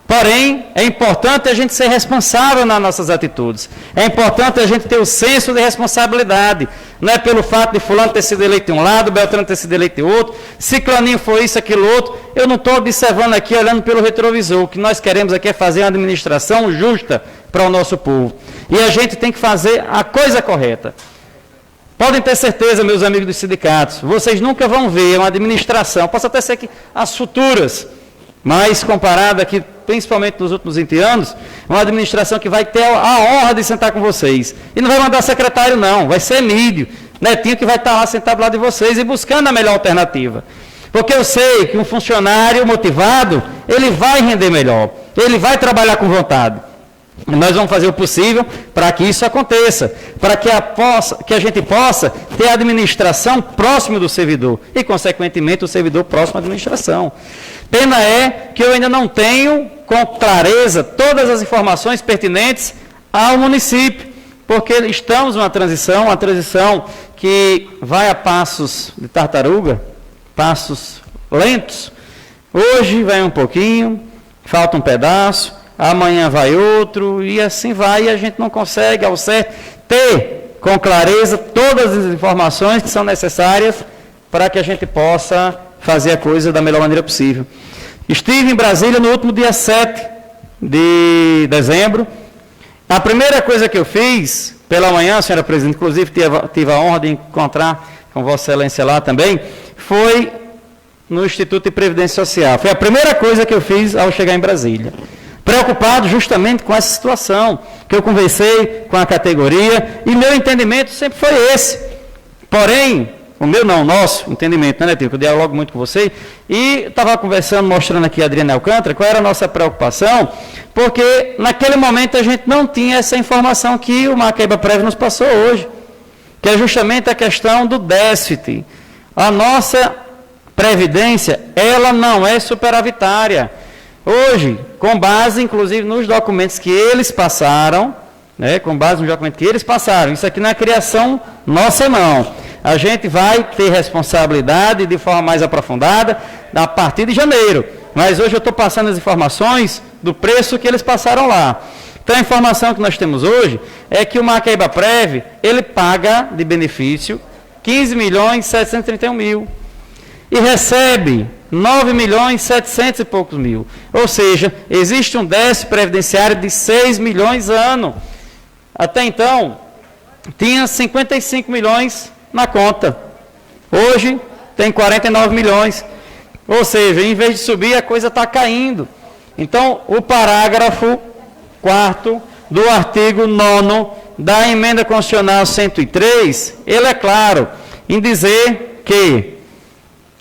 porém, é importante a gente ser responsável nas nossas atitudes. É importante a gente ter o senso de responsabilidade. Não é pelo fato de fulano ter sido eleito de um lado, Beltrano ter sido eleito de outro, ciclaninho foi isso, aquilo outro. Eu não estou observando aqui, olhando pelo retrovisor. O que nós queremos aqui é fazer uma administração justa para o nosso povo. E a gente tem que fazer a coisa correta. Podem ter certeza, meus amigos dos sindicatos, vocês nunca vão ver uma administração, posso até ser que as futuras, mas comparada aqui, principalmente nos últimos 20 anos, uma administração que vai ter a honra de sentar com vocês. E não vai mandar secretário não, vai ser Emílio, Netinho, que vai estar lá sentado do lado de vocês e buscando a melhor alternativa. Porque eu sei que um funcionário motivado, ele vai render melhor, ele vai trabalhar com vontade. E nós vamos fazer o possível para que isso aconteça, para que a gente possa ter a administração próxima do servidor e, consequentemente, o servidor próximo à administração. Pena é que eu ainda não tenho com clareza todas as informações pertinentes ao município, porque estamos numa transição, uma transição que vai a passos de tartaruga, passos lentos. Hoje vai um pouquinho, falta um pedaço, amanhã vai outro, e assim vai, e a gente não consegue, ao certo, ter com clareza todas as informações que são necessárias para que a gente possa fazer a coisa da melhor maneira possível. Estive em Brasília no último dia 7 de dezembro. A primeira coisa que eu fiz, pela manhã, senhora presidente, inclusive tive a honra de encontrar com Vossa Excelência lá também, foi no Instituto de Previdência Social. Foi a primeira coisa que eu fiz ao chegar em Brasília. Preocupado justamente com essa situação, que eu conversei com a categoria, e meu entendimento sempre foi esse. Porém, o meu não, o nosso entendimento, né, Netinho, que eu dialogo muito com você, e estava conversando, mostrando aqui a Adriana Alcântara, qual era a nossa preocupação, porque naquele momento a gente não tinha essa informação que o Macaíba Prévio nos passou hoje, que é justamente a questão do déficit. A nossa previdência, ela não é superavitária. Hoje, com base, inclusive, nos documentos que eles passaram, né, com base nos documentos que eles passaram, isso aqui não é criação nossa, não. A gente vai ter responsabilidade de forma mais aprofundada a partir de janeiro. Mas hoje eu estou passando as informações do preço que eles passaram lá. Então, a informação que nós temos hoje é que o Macaíba Prev, ele paga de benefício 15.731.000 e recebe 9.700 e poucos mil. Ou seja, existe um déficit previdenciário de 6 milhões ano. Até então, tinha 55 milhões na conta. Hoje, tem 49 milhões. Ou seja, em vez de subir, a coisa está caindo. Então, o parágrafo 4º do artigo 9º da Emenda Constitucional 103, ele é claro em dizer que,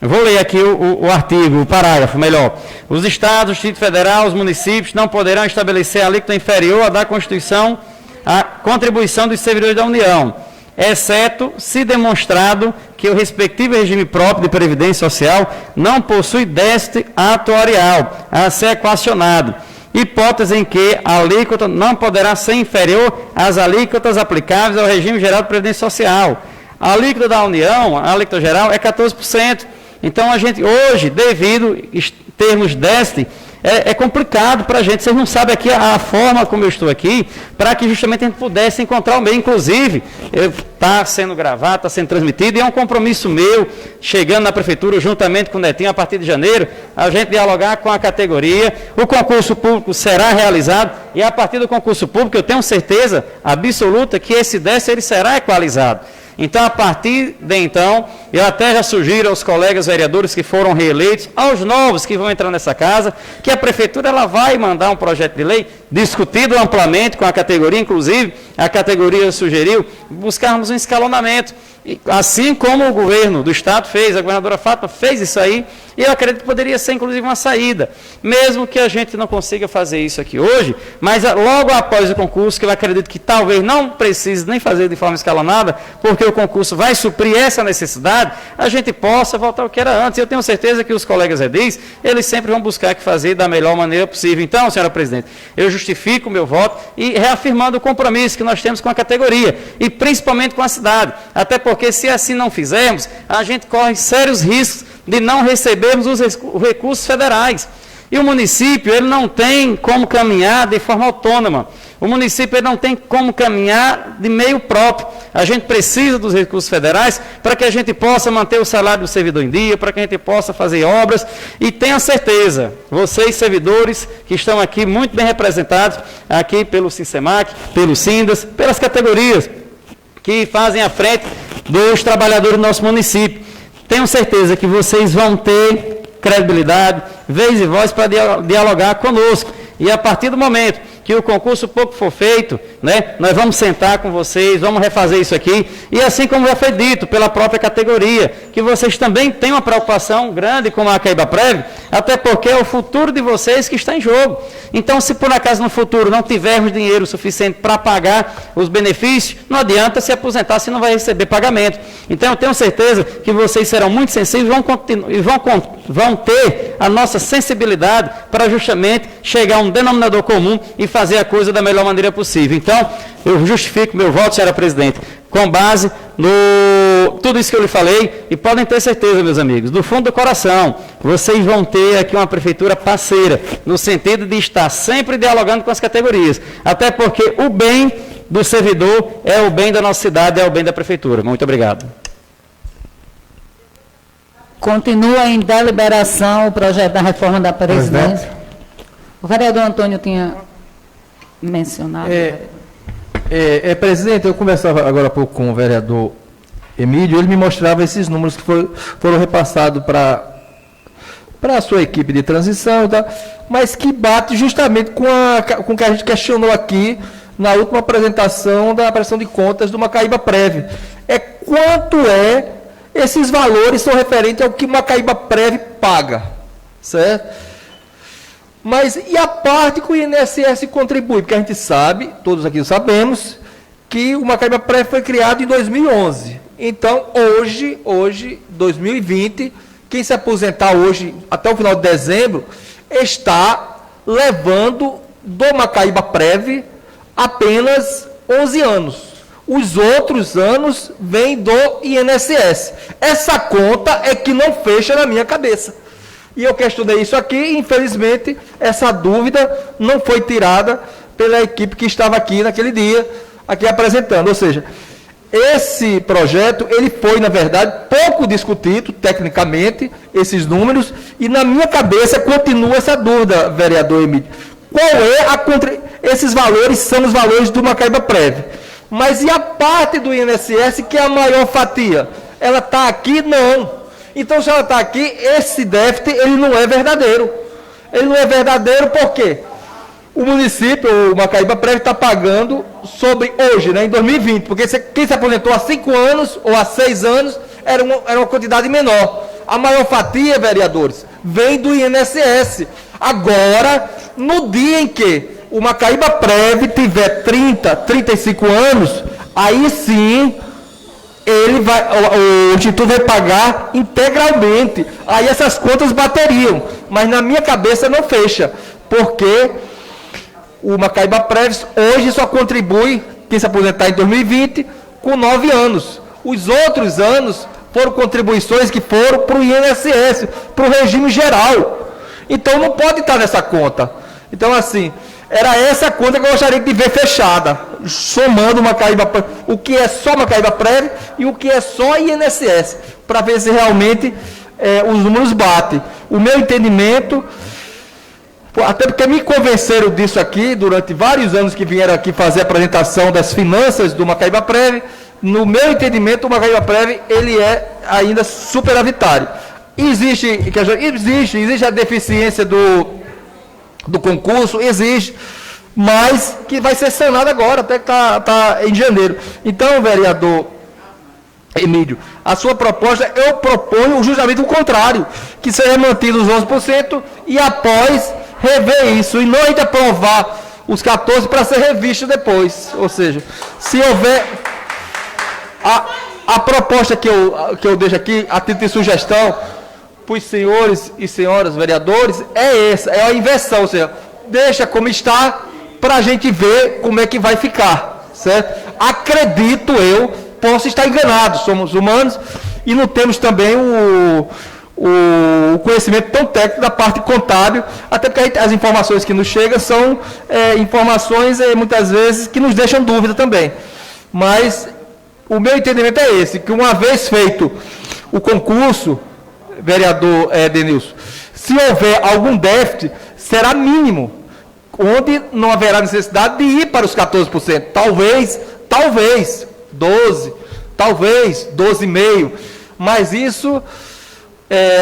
eu vou ler aqui o artigo, o parágrafo, melhor. Os estados, o Distrito Federal, os municípios não poderão estabelecer alíquota inferior à da Constituição à contribuição dos servidores da União, exceto se demonstrado que o respectivo regime próprio de previdência social não possui déficit atuarial a ser equacionado, hipótese em que a alíquota não poderá ser inferior às alíquotas aplicáveis ao regime geral de previdência social. A alíquota da União, a alíquota geral, é 14%. Então, a gente, hoje, devido termos déficit, é complicado para a gente. Vocês não sabem aqui a forma como eu estou aqui, para que justamente a gente pudesse encontrar o meio. Inclusive, está sendo gravado, está sendo transmitido, e é um compromisso meu, chegando na prefeitura, juntamente com o Netinho, a partir de janeiro, a gente dialogar com a categoria. O concurso público será realizado, e a partir do concurso público, eu tenho certeza absoluta que esse déficit ele será equalizado. Então, a partir de então, eu até já sugiro aos colegas vereadores que foram reeleitos, aos novos que vão entrar nessa casa, que a prefeitura ela vai mandar um projeto de lei discutido amplamente com a categoria, inclusive a categoria sugeriu buscarmos um escalonamento, assim como o governo do Estado fez, a governadora Fátima fez isso aí, e eu acredito que poderia ser, inclusive, uma saída, mesmo que a gente não consiga fazer isso aqui hoje, mas logo após o concurso, que eu acredito que talvez não precise nem fazer de forma escalonada, porque o concurso vai suprir essa necessidade, a gente possa voltar ao que era antes. Eu tenho certeza que os colegas edis, eles sempre vão buscar que fazer da melhor maneira possível. Então, senhora presidente, eu justifico o meu voto e reafirmando o compromisso que nós temos com a categoria, e principalmente com a cidade, até porque se assim não fizermos, a gente corre sérios riscos de não recebermos os recursos federais. E o município ele não tem como caminhar de forma autônoma. O município ele não tem como caminhar de meio próprio. A gente precisa dos recursos federais para que a gente possa manter o salário do servidor em dia, para que a gente possa fazer obras. E tenha certeza, vocês servidores que estão aqui muito bem representados, aqui pelo Sincemac, pelo Sindas, pelas categorias que fazem a frente dos trabalhadores do nosso município. Tenho certeza que vocês vão ter credibilidade, vez e voz para dialogar conosco. E a partir do momento que o concurso pouco for feito, né, nós vamos sentar com vocês, vamos refazer isso aqui, e assim como já foi dito pela própria categoria, que vocês também têm uma preocupação grande com a Macaíba-Prev, até porque é o futuro de vocês que está em jogo. Então, se por acaso no futuro não tivermos dinheiro suficiente para pagar os benefícios, não adianta se aposentar se não vai receber pagamento. Então, eu tenho certeza que vocês serão muito sensíveis e vão ter a nossa sensibilidade para justamente chegar a um denominador comum e fazer a coisa da melhor maneira possível. Então, eu justifico meu voto, senhora presidente, com base no tudo isso que eu lhe falei, e podem ter certeza, meus amigos, do fundo do coração, vocês vão ter aqui uma prefeitura parceira, no sentido de estar sempre dialogando com as categorias, até porque o bem do servidor é o bem da nossa cidade, é o bem da prefeitura. Muito obrigado. Continua em deliberação o projeto da reforma da presidência. O vereador Antônio tinha mencionado. Presidente, eu conversava agora há pouco com o vereador Emílio, ele me mostrava esses números que foram repassados para a sua equipe de transição, tá? Mas que bate justamente com o que a gente questionou aqui na última apresentação da prestação de contas do Macaíba-Prev. Quanto esses valores são referentes ao que o Macaíba-Prev paga, certo? Mas e a parte que o INSS contribui? Porque a gente sabe, todos aqui sabemos, que o Macaíba-Prev foi criado em 2011. Então, hoje, 2020, quem se aposentar hoje, até o final de dezembro, está levando do Macaíba-Prev apenas 11 anos. Os outros anos vêm do INSS. Essa conta é que não fecha na minha cabeça. E eu questionei isso aqui e, infelizmente, essa dúvida não foi tirada pela equipe que estava aqui naquele dia, aqui apresentando. Ou seja, esse projeto, ele foi, na verdade, pouco discutido, tecnicamente, esses números, e na minha cabeça continua essa dúvida, vereador Emílio. Qual é esses valores são os valores do Macaíba-Prev. Mas e a parte do INSS, que é a maior fatia? Ela está aqui? Não. Então, se ela está aqui, esse déficit, ele não é verdadeiro. Ele não é verdadeiro por quê? O município, o Macaíba-Prev, está pagando sobre hoje, né, em 2020, porque quem se aposentou há 5 anos ou há 6 anos era uma quantidade menor. A maior fatia, vereadores, vem do INSS. Agora, no dia em que o Macaíba-Prev tiver 30, 35 anos, aí sim o Instituto vai pagar integralmente. Aí essas contas bateriam. Mas na minha cabeça não fecha. Porque o Macaíba-Prev hoje só contribui, quem se aposentar em 2020, com 9 anos. Os outros anos foram contribuições que foram para o INSS, para o regime geral. Então não pode estar nessa conta. Então, assim, era essa conta que eu gostaria de ver fechada, somando o que é só Macaíba Prévia e o que é só INSS, para ver se realmente os números batem. O meu entendimento, até porque me convenceram disso aqui, durante vários anos que vieram aqui fazer a apresentação das finanças do Macaíba Prévia, no meu entendimento, o Macaíba Prévia, ele é ainda superavitário. Existe a deficiência do concurso, existe, mas que vai ser sanado agora, até que está em janeiro. Então, vereador Emílio, a sua proposta, eu proponho justamente o contrário, que seja mantido os 11% e após rever isso, e não ainda aprovar os 14% para ser revisto depois. Ou seja, se houver... A proposta que eu deixo aqui, a título de sugestão, para os senhores e senhoras vereadores, é essa, é a inversão, ou seja, deixa como está, para a gente ver como é que vai ficar, certo? Acredito eu, posso estar enganado, somos humanos, e não temos também o conhecimento tão técnico da parte contábil, até porque as informações que nos chegam são informações, muitas vezes, que nos deixam dúvida também. Mas o meu entendimento é esse, que uma vez feito o concurso, vereador Denilson, se houver algum déficit, será mínimo, onde não haverá necessidade de ir para os 14%. Talvez 12%, talvez 12,5%, mas isso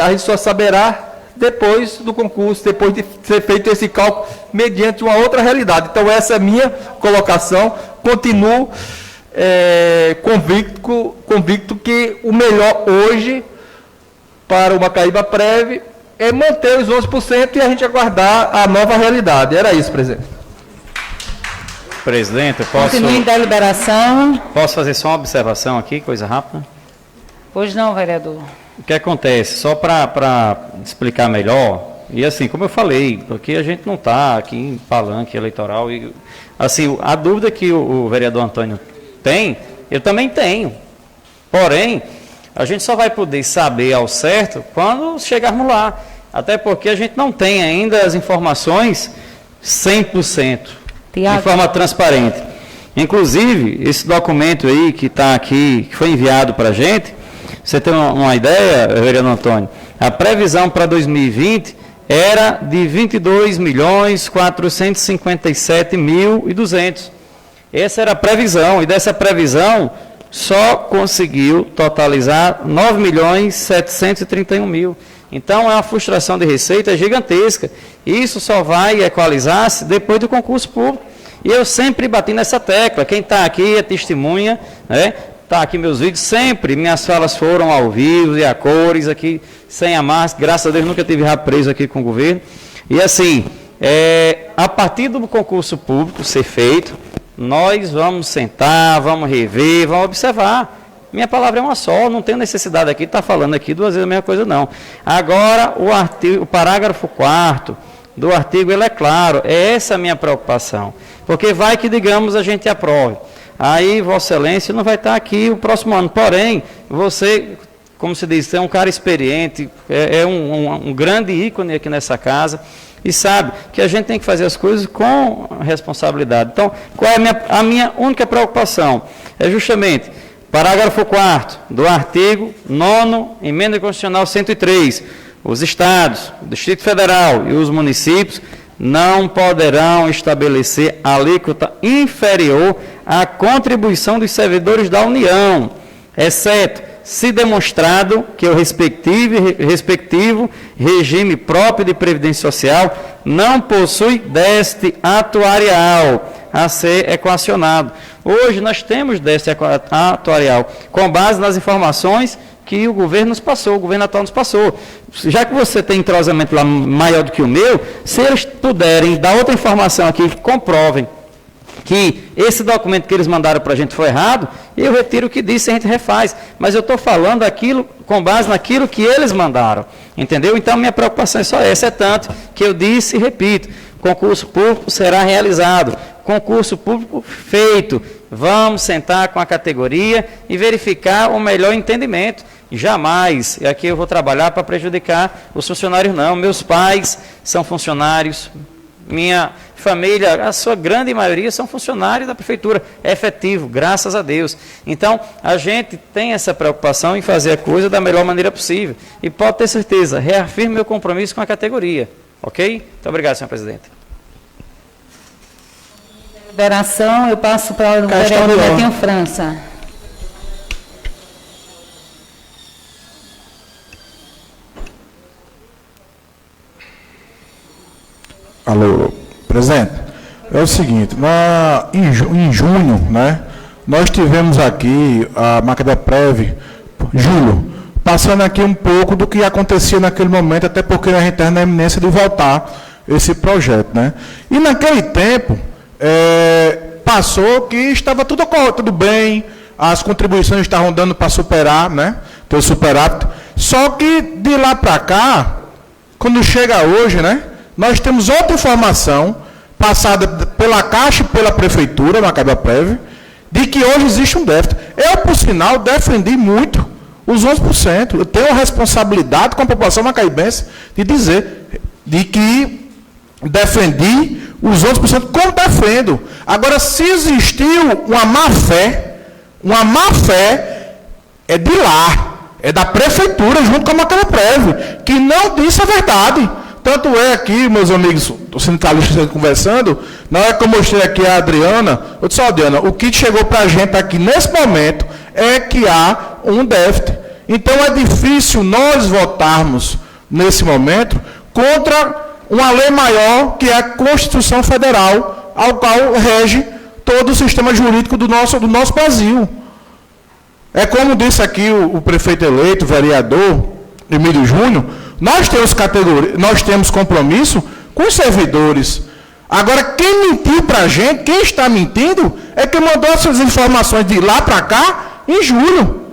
a gente só saberá depois do concurso, depois de ser feito esse cálculo mediante uma outra realidade. Então, essa é a minha colocação. Continuo convicto que o melhor hoje para o Macaíba Prévia é manter os 11% e a gente aguardar a nova realidade. Era isso, presidente. Presidente, Continue em deliberação. Posso fazer só uma observação aqui, coisa rápida? Pois não, vereador. O que acontece, só para explicar melhor, e assim, como eu falei, porque a gente não está aqui em palanque eleitoral, e assim, a dúvida que o vereador Antônio tem, eu também tenho. Porém, a gente só vai poder saber ao certo quando chegarmos lá. Até porque a gente não tem ainda as informações 100%, de forma transparente. Inclusive, esse documento aí que está aqui, que foi enviado para a gente, você tem uma ideia, vereador Antônio? A previsão para 2020 era de 22.457.200. Essa era a previsão, e dessa previsão só conseguiu totalizar 9.731.000. Então, é uma frustração de receita gigantesca. Isso só vai equalizar-se depois do concurso público. E eu sempre bati nessa tecla. Quem está aqui é testemunha, né? Está aqui meus vídeos, sempre minhas falas foram ao vivo e a cores aqui, sem a máscara. Graças a Deus nunca tive rabo preso aqui com o governo. E assim, a partir do concurso público ser feito, nós vamos sentar, vamos rever, vamos observar. Minha palavra é uma só, não tenho necessidade aqui de estar falando aqui duas vezes a mesma coisa, não. Agora, o parágrafo 4º do artigo, ele é claro, é essa a minha preocupação. Porque vai que, digamos, a gente aprove. Aí, Vossa Excelência não vai estar aqui o próximo ano. Porém, você, como se diz, é um cara experiente, um grande ícone aqui nessa casa, e sabe que a gente tem que fazer as coisas com responsabilidade. Então, qual é a minha única preocupação? É justamente, parágrafo 4º do artigo 9º, emenda constitucional 103, os estados, o Distrito Federal e os municípios não poderão estabelecer alíquota inferior à contribuição dos servidores da União, exceto se demonstrado que o respectivo regime próprio de previdência social não possui déficit atuarial a ser equacionado. Hoje nós temos déficit atuarial, com base nas informações que o governo nos passou, o governo atual nos passou. Já que você tem entrosamento lá maior do que o meu, se eles puderem dar outra informação aqui que comprovem que esse documento que eles mandaram para a gente foi errado, eu retiro o que disse e a gente refaz. Mas eu estou falando aquilo com base naquilo que eles mandaram. Entendeu? Então, minha preocupação é só essa. É tanto que eu disse e repito, concurso público será realizado. Concurso público feito. Vamos sentar com a categoria e verificar o melhor entendimento. E jamais, e aqui eu vou trabalhar para prejudicar os funcionários, não. Meus pais são funcionários, minha família, a sua grande maioria são funcionários da prefeitura, é efetivo, graças a Deus. Então, a gente tem essa preocupação em fazer a coisa da melhor maneira possível. E pode ter certeza, reafirmo meu compromisso com a categoria. Ok? Muito obrigado, senhor presidente. Liberação, eu passo para o vereador Netinho França. Alô, presidente, é o seguinte, em junho, né, nós tivemos aqui a Macaibaprév, julho, passando aqui um pouco do que acontecia naquele momento, até porque a gente está na iminência de voltar esse projeto, né. E naquele tempo, passou que estava tudo bem, as contribuições estavam dando para superar, né, ter o superávit, só que de lá para cá, quando chega hoje, né, nós temos outra informação passada pela Caixa e pela Prefeitura, na Macaibaprév, de que hoje existe um déficit. Eu, por sinal, defendi muito os 11%. Eu tenho a responsabilidade com a população macaibense de dizer de que defendi os 11% como defendo. Agora, se existiu uma má-fé é de lá, é da Prefeitura, junto com a Macaibaprév, que não disse a verdade. Tanto é aqui, meus amigos, os sindicalistas conversando, na hora que eu mostrei aqui a Adriana, eu disse, Adriana, o que chegou para a gente aqui nesse momento é que há um déficit. Então é difícil nós votarmos, nesse momento, contra uma lei maior, que é a Constituição Federal, ao qual rege todo o sistema jurídico do nosso Brasil. É como disse aqui o prefeito eleito, o vereador Emílio Júnior, nós temos compromisso com os servidores. Agora, quem mentiu para a gente, quem está mentindo, é quem mandou essas informações de lá para cá, em julho,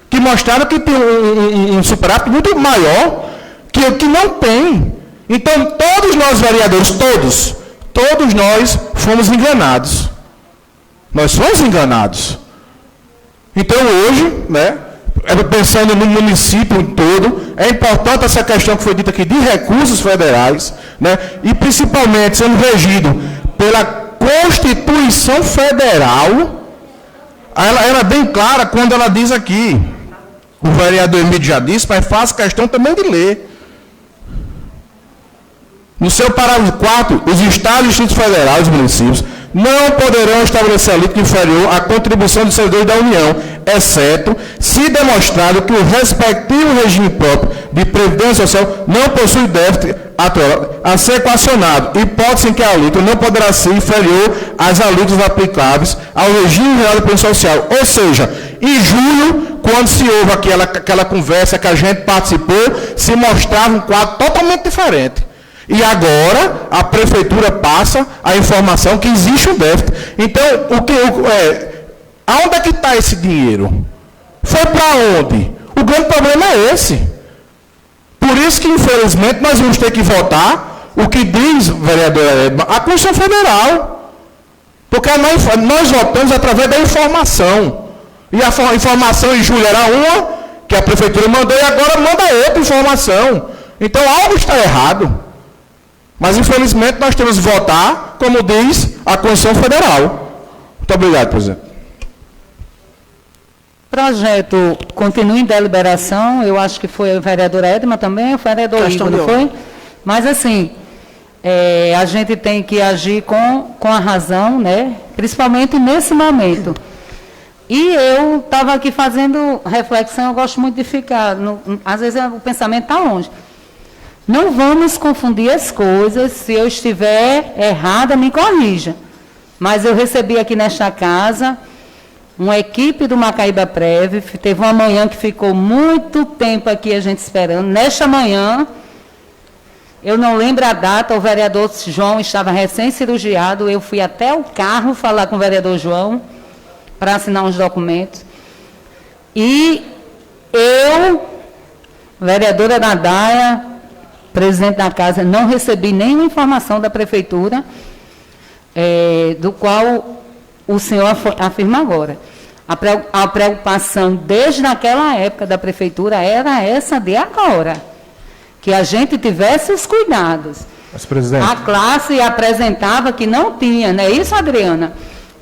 que mostraram que tem um superávit muito maior, que não tem. Então, todos nós vereadores, todos nós fomos enganados. Nós fomos enganados. Então, hoje, né, pensando no município todo, é importante essa questão que foi dita aqui de recursos federais, né, e principalmente sendo regido pela Constituição Federal. Ela é bem clara quando ela diz aqui, o vereador Emílio já disse, mas faço questão também de ler. No seu parágrafo 4, os estados e distritos federais, os municípios, não poderão estabelecer alíquota inferior à contribuição dos servidores da União, exceto se demonstrado que o respectivo regime próprio de previdência social não possui déficit a ser equacionado, hipótese em que a alíquota não poderá ser inferior às alíquotas aplicáveis ao regime geral da previdência social. Ou seja, em julho, quando se houve aquela conversa que a gente participou, se mostrava um quadro totalmente diferente. E agora a prefeitura passa a informação que existe um déficit. Então, aonde é que está esse dinheiro? Foi para onde? O grande problema é esse. Por isso que, infelizmente, nós vamos ter que votar o que diz, vereadora Edma, a Constituição Federal. Porque nós votamos através da informação. E a informação em julho era uma, que a prefeitura mandou, e agora manda outra informação. Então, algo está errado. Mas, infelizmente, nós temos que votar, como diz a Constituição Federal. Muito obrigado, presidente. O projeto continua em deliberação. Eu acho que foi o vereador Edma também, o vereador Igor, não foi? Mas, assim, a gente tem que agir com a razão, né? Principalmente nesse momento. E eu estava aqui fazendo reflexão, eu gosto muito de ficar, às vezes o pensamento está longe. Não vamos confundir as coisas, se eu estiver errada, me corrija. Mas eu recebi aqui nesta casa uma equipe do Macaibaprév, teve uma manhã que ficou muito tempo aqui a gente esperando. Nesta manhã, eu não lembro a data, o vereador João estava recém-cirurgiado, eu fui até o carro falar com o vereador João para assinar uns documentos. E eu, vereadora Nadaia, presidente da casa, não recebi nenhuma informação da prefeitura, do qual o senhor afirma agora. A preocupação desde aquela época da prefeitura era essa de agora, que a gente tivesse os cuidados. Mas, presidente... A classe apresentava que não tinha, não é isso, Adriana?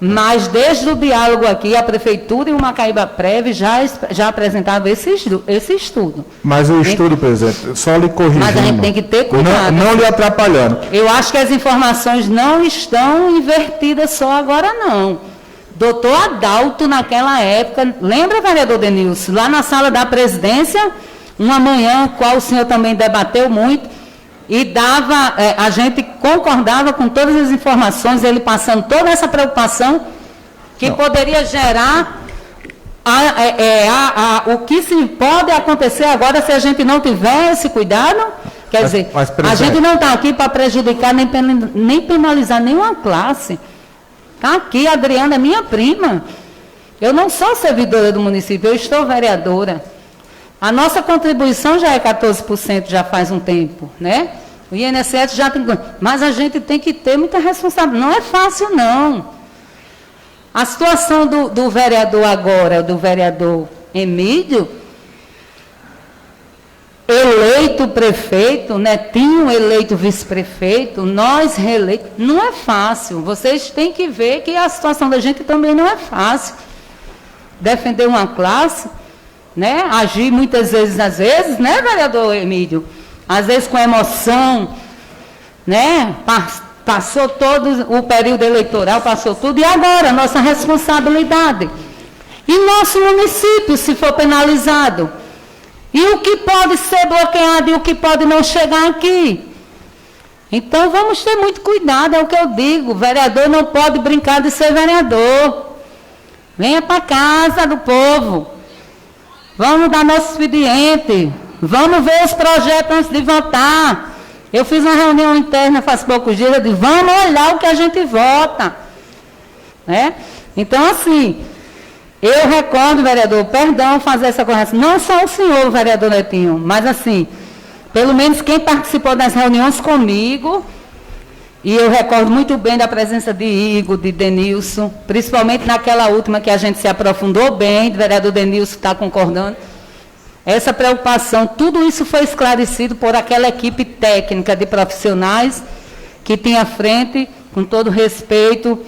Mas desde o diálogo aqui, a prefeitura e o Macaíba Prev já apresentavam esse estudo. Mas o estudo, presidente, só lhe corrigindo. Mas a gente tem que ter cuidado. Não lhe atrapalhando. Eu acho que as informações não estão invertidas só agora, não. Doutor Adalto, naquela época, lembra, vereador Denilson, lá na sala da presidência, uma manhã, qual o senhor também debateu muito, e dava, a gente concordava com todas as informações, ele passando toda essa preocupação que poderia gerar o que se pode acontecer agora se a gente não tiver esse cuidado. Quer dizer, a gente não está aqui para prejudicar nem penalizar nenhuma classe. Está aqui, a Adriana é minha prima. Eu não sou servidora do município, eu estou vereadora. A nossa contribuição já é 14%, já faz um tempo, né? O INSS já tem... Mas a gente tem que ter muita responsabilidade. Não é fácil, não. A situação do vereador agora, do vereador Emílio, eleito prefeito, Netinho eleito vice-prefeito, nós reeleitos, não é fácil. Vocês têm que ver que a situação da gente também não é fácil. Defender uma classe... né? Agir muitas vezes, às vezes, né, vereador Emílio? Às vezes com emoção, né? Passou todo o período eleitoral, passou tudo, e agora, nossa responsabilidade. E nosso município, se for penalizado? E o que pode ser bloqueado e o que pode não chegar aqui? Então, vamos ter muito cuidado, é o que eu digo. O vereador não pode brincar de ser vereador. Venha para a casa do povo. Vamos dar nosso expediente, vamos ver os projetos antes de votar. Eu fiz uma reunião interna faz poucos dias, eu disse, vamos olhar o que a gente vota. Né? Então, assim, eu recordo, vereador, perdão fazer essa correção, não só o senhor, vereador Netinho, mas assim, pelo menos quem participou das reuniões comigo, e eu recordo muito bem da presença de Igor, de Denilson, principalmente naquela última que a gente se aprofundou bem, o vereador Denilson está concordando. Essa preocupação, tudo isso foi esclarecido por aquela equipe técnica de profissionais que tinha à frente, com todo respeito,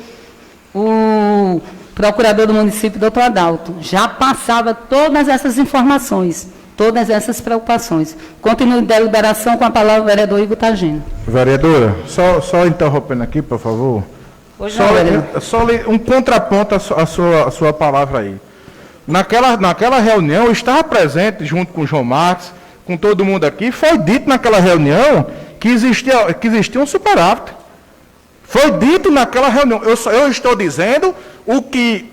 o procurador do município, doutor Adalto. Já passava todas essas informações, todas essas preocupações. Continue de deliberação com a palavra o vereador Igor Tagino. Vereadora, só interrompendo aqui, por favor. Só um contraponto à sua palavra aí. Naquela reunião, eu estava presente junto com o João Marques, com todo mundo aqui, foi dito naquela reunião que existia um superávit. Foi dito naquela reunião. Eu estou dizendo o que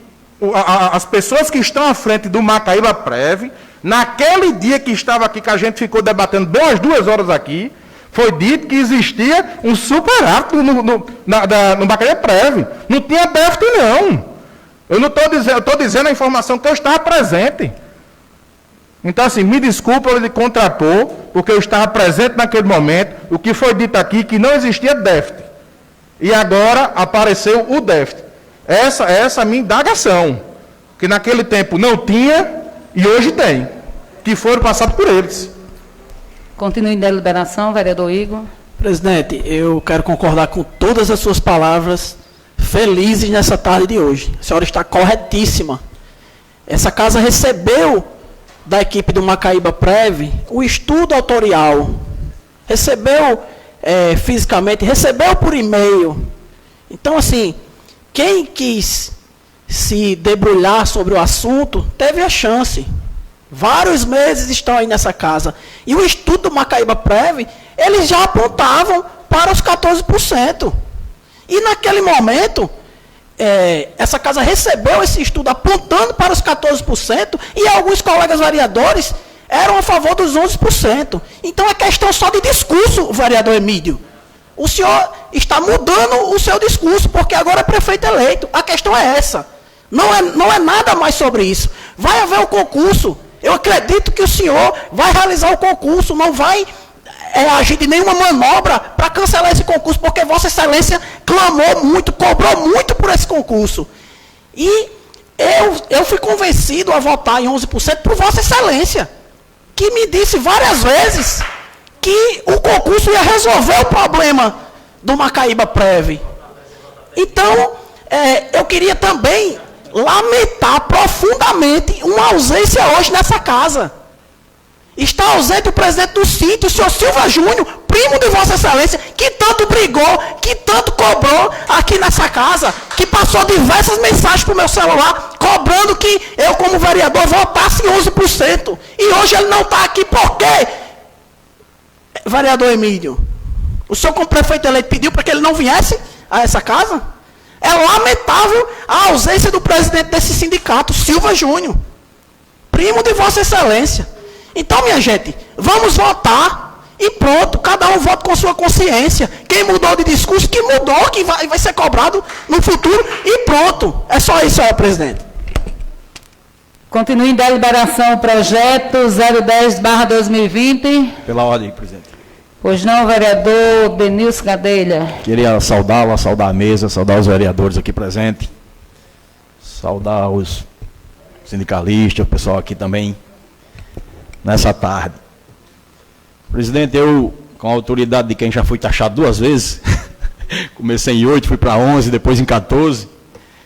as pessoas que estão à frente do Macaíba Prev, naquele dia que estava aqui, que a gente ficou debatendo bem umas 2 horas aqui, foi dito que existia um superávit no Macaíba Prev. Não tinha déficit, não. Eu não estou dizendo, eu estou dizendo a informação que eu estava presente. Então, assim, me desculpa eu lhe contrapor, porque eu estava presente naquele momento, o que foi dito aqui, que não existia déficit. E agora apareceu o déficit. Essa é a minha indagação. Que naquele tempo não tinha e hoje tem. Que foram passados por eles. Continue em deliberação, vereador Igor. Presidente, eu quero concordar com todas as suas palavras felizes nessa tarde de hoje. A senhora está corretíssima. Essa casa recebeu da equipe do Macaíba Prev o estudo autorial. Recebeu fisicamente, recebeu por e-mail. Então, assim, quem quis se debulhar sobre o assunto, teve a chance. Vários meses estão aí nessa casa. E o estudo do Macaíba Prev, eles já apontavam para os 14%. E naquele momento, essa casa recebeu esse estudo apontando para os 14%, e alguns colegas vereadores eram a favor dos 11%. Então é questão só de discurso, vereador Emílio. O senhor está mudando o seu discurso, porque agora é prefeito eleito. A questão é essa. Não é nada mais sobre isso. Vai haver o concurso. Eu acredito que o senhor vai realizar o concurso, não vai agir de nenhuma manobra para cancelar esse concurso, porque Vossa Excelência clamou muito, cobrou muito por esse concurso. E Eu fui convencido a votar em 11% por Vossa Excelência, que me disse várias vezes que o concurso ia resolver o problema do Macaíba Prev. Então, eu queria também lamentar profundamente uma ausência hoje nessa casa. Está ausente o presidente do sítio, o senhor Silva Júnior, primo de Vossa Excelência, que tanto brigou, que tanto cobrou aqui nessa casa, que passou diversas mensagens para o meu celular, cobrando que eu, como vereador, votasse em 11%. E hoje ele não está aqui por quê? Vereador Emílio, o senhor, como prefeito eleito, pediu para que ele não viesse a essa casa? É lamentável a ausência do presidente desse sindicato, Silva Júnior, primo de Vossa Excelência. Então, minha gente, vamos votar e pronto, cada um vota com sua consciência. Quem mudou de discurso, que mudou, que vai ser cobrado no futuro e pronto. É só isso, senhor presidente. Continue em deliberação o projeto 010/2020. Pela ordem, presidente. Pois não, vereador Denilson Gadelha. Queria saudá-la, saudar a mesa, saudar os vereadores aqui presentes, saudar os sindicalistas, o pessoal aqui também, nessa tarde. Presidente, eu, com a autoridade de quem já foi taxado 2 vezes, comecei em 8, fui para 11, depois em 14,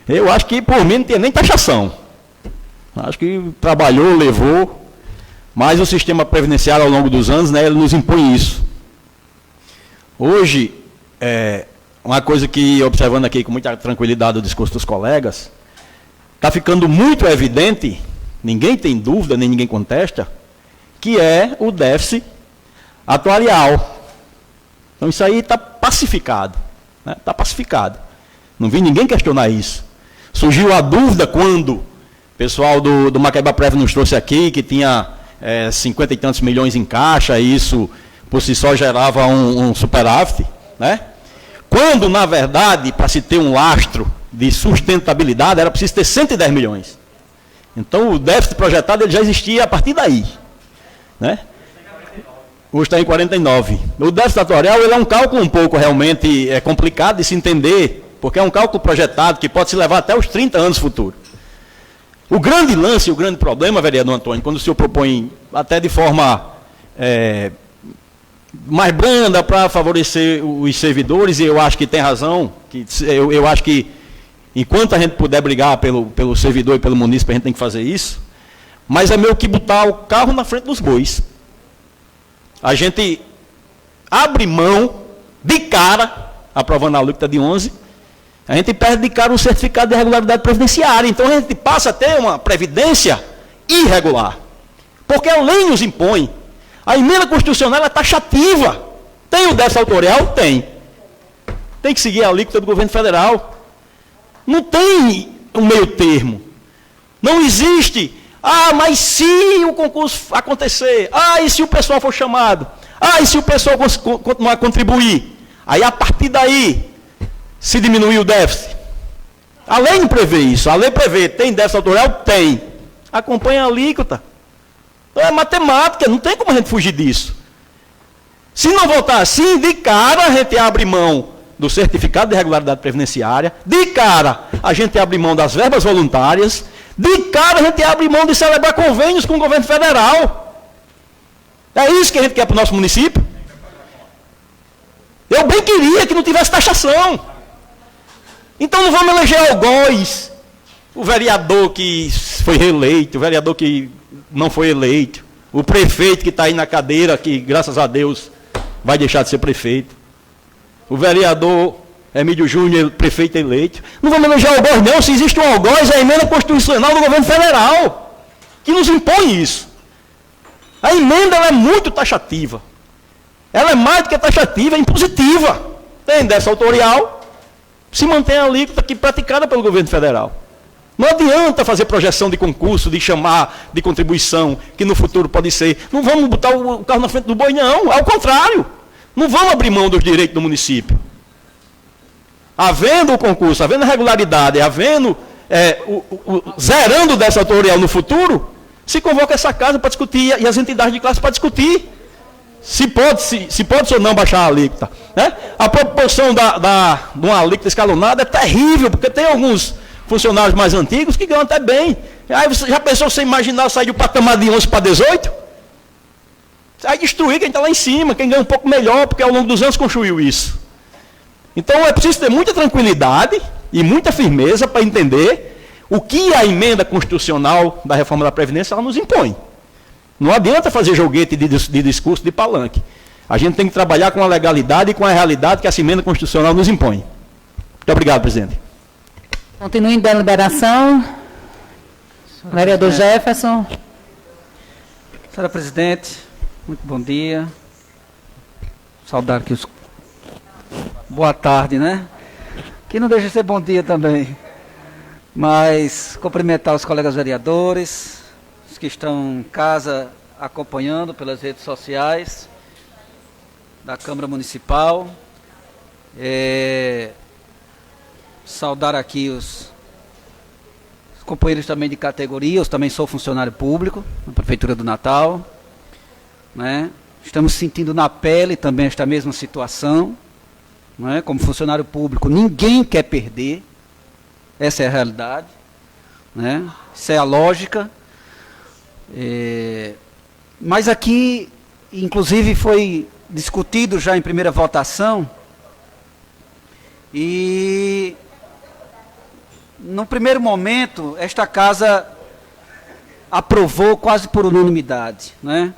eu acho que por mim não tinha nem taxação. Acho que trabalhou, levou, mas o sistema previdenciário ao longo dos anos, né, ele nos impõe isso. Hoje, uma coisa que, observando aqui com muita tranquilidade o discurso dos colegas, está ficando muito evidente, ninguém tem dúvida, nem ninguém contesta, que é o déficit atuarial. Então isso aí está pacificado. Está pacificado. Não vi ninguém questionar isso. Surgiu a dúvida quando o pessoal do Macaíba Prev nos trouxe aqui, que tinha 50 e tantos milhões em caixa, e isso por si só gerava um superávit, né? Quando, na verdade, para se ter um lastro de sustentabilidade, era preciso ter 110 milhões. Então o déficit projetado ele já existia a partir daí, né? Hoje está em 49. O déficit atuarial ele é um cálculo um pouco realmente complicado de se entender, porque é um cálculo projetado que pode se levar até os 30 anos futuros. O grande lance, o grande problema, vereador Antônio, quando o senhor propõe até de forma mais branda para favorecer os servidores, e eu acho que tem razão, eu acho que enquanto a gente puder brigar pelo servidor e pelo munícipe, a gente tem que fazer isso, mas é meio que botar o carro na frente dos bois. A gente abre mão de cara, aprovando a alíquota de 11, a gente perde de cara o certificado de regularidade previdenciária. Então a gente passa a ter uma previdência irregular, porque a lei nos impõe. A emenda constitucional é taxativa. Tem o déficit autorial? Tem. Tem que seguir a alíquota do governo federal. Não tem um meio termo. Não existe, mas se o concurso acontecer, e se o pessoal for chamado, e se o pessoal continuar a contribuir, aí a partir daí se diminuir o déficit. A lei não prevê isso. A lei prevê, tem déficit autorial? Tem. Acompanha a alíquota. Então é matemática, não tem como a gente fugir disso. Se não votar assim, de cara a gente abre mão do certificado de regularidade previdenciária, de cara a gente abre mão das verbas voluntárias, de cara a gente abre mão de celebrar convênios com o governo federal. É isso que a gente quer para o nosso município. Eu bem queria que não tivesse taxação. Então não vamos eleger algoz, o vereador que foi reeleito, o vereador que não foi eleito, o prefeito que está aí na cadeira, que graças a Deus vai deixar de ser prefeito, o vereador Emílio Júnior, prefeito eleito. Não vamos eleger algoz não, se existe um algoz, é a emenda constitucional do governo federal, que nos impõe isso. A emenda ela é muito taxativa, ela é mais do que taxativa, é impositiva. Tem déficit autorial, se mantém a alíquota aqui praticada pelo governo federal. Não adianta fazer projeção de concurso, de chamar de contribuição, que no futuro pode ser. Não vamos botar o carro na frente do boi, não. Ao contrário. Não vamos abrir mão dos direitos do município. Havendo o concurso, havendo a regularidade, havendo zerando dessa autorial no futuro, se convoca essa casa para discutir e as entidades de classe para discutir se pode ou não baixar a alíquota. Né? A proporção de uma alíquota escalonada é terrível, porque tem alguns funcionários mais antigos que ganham até bem. Aí você já pensou, você imaginar sair do patamar de 11 para 18? Você vai destruir quem está lá em cima, quem ganha um pouco melhor, porque ao longo dos anos construiu isso. Então é preciso ter muita tranquilidade e muita firmeza para entender o que a emenda constitucional da reforma da Previdência ela nos impõe. Não adianta fazer joguete de discurso de palanque. A gente tem que trabalhar com a legalidade e com a realidade que essa emenda constitucional nos impõe. Muito obrigado, presidente. Continue em deliberação. Vereador Jefferson. Senhora presidente, muito bom dia. Saudar aqui os... Boa tarde, né? Que não deixa de ser bom dia também. Mas cumprimentar os colegas vereadores, os que estão em casa acompanhando pelas redes sociais da Câmara Municipal. Saudar aqui os companheiros também de categoria, eu também sou funcionário público na Prefeitura do Natal, né? Estamos sentindo na pele também esta mesma situação, né? Como funcionário público, ninguém quer perder, essa é a realidade, né? Isso é a lógica, mas aqui, inclusive, foi discutido já em primeira votação, e no primeiro momento, esta casa aprovou quase por unanimidade, né?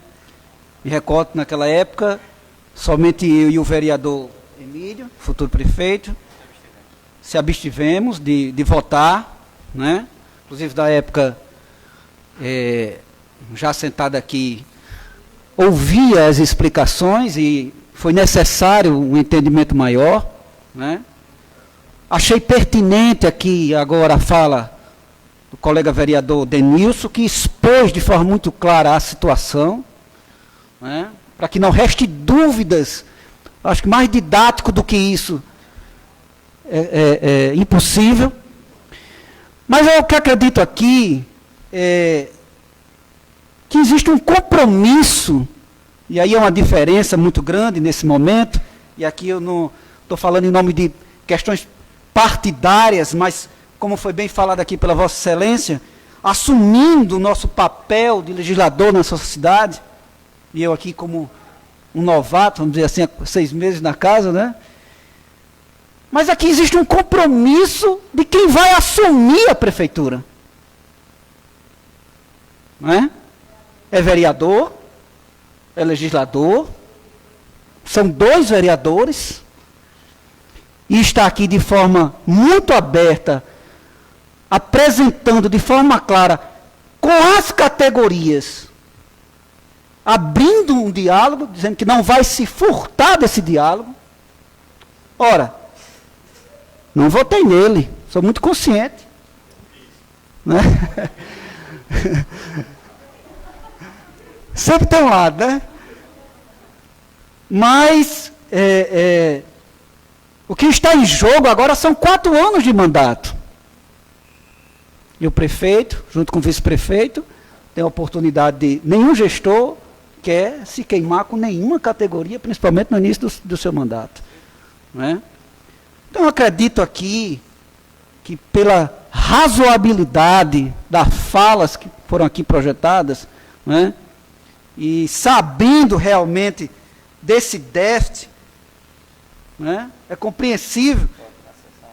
Me recordo, naquela época, somente eu e o vereador Emílio, futuro prefeito, se abstivemos de votar, né? Inclusive, da época, já sentado aqui, ouvia as explicações e foi necessário um entendimento maior, né? Achei pertinente aqui agora a fala do colega vereador Denilson, que expôs de forma muito clara a situação, né? Para que não reste dúvidas. Acho que mais didático do que isso é impossível. Mas eu que acredito aqui que existe um compromisso, e aí é uma diferença muito grande nesse momento, e aqui eu não estou falando em nome de questões partidárias, mas, como foi bem falado aqui pela Vossa Excelência, assumindo o nosso papel de legislador na sociedade, e eu aqui como um novato, vamos dizer assim, há 6 meses na casa, né? Mas aqui existe um compromisso de quem vai assumir a prefeitura. Não é? É vereador, é legislador, são 2 vereadores, e está aqui de forma muito aberta, apresentando de forma clara, com as categorias, abrindo um diálogo, dizendo que não vai se furtar desse diálogo. Ora, não votei nele, sou muito consciente, né? Sempre tem um lado, né? Mas o que está em jogo agora são 4 anos de mandato. E o prefeito, junto com o vice-prefeito, tem a oportunidade de... Nenhum gestor quer se queimar com nenhuma categoria, principalmente no início do seu mandato. Né? Então, eu acredito aqui que pela razoabilidade das falas que foram aqui projetadas, né, e sabendo realmente desse déficit, né, é compreensível,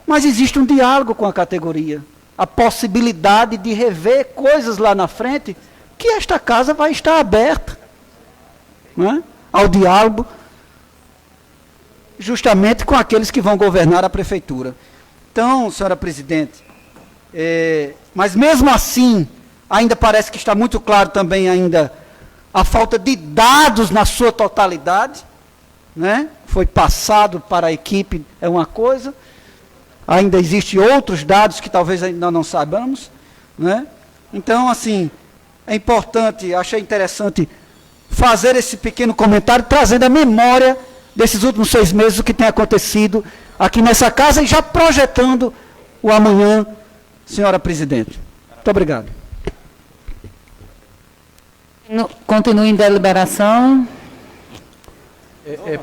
mas existe um diálogo com a categoria, a possibilidade de rever coisas lá na frente, que esta casa vai estar aberta, né, ao diálogo, justamente com aqueles que vão governar a prefeitura. Então, senhora presidente, mas mesmo assim, ainda parece que está muito claro também ainda a falta de dados na sua totalidade, né? Foi passado para a equipe, é uma coisa, ainda existem outros dados que talvez ainda não saibamos, né? Então, assim, é importante, achei interessante fazer esse pequeno comentário, trazendo a memória desses últimos 6 meses, o que tem acontecido aqui nessa casa, e já projetando o amanhã, senhora presidente. Muito obrigado. Continue em deliberação.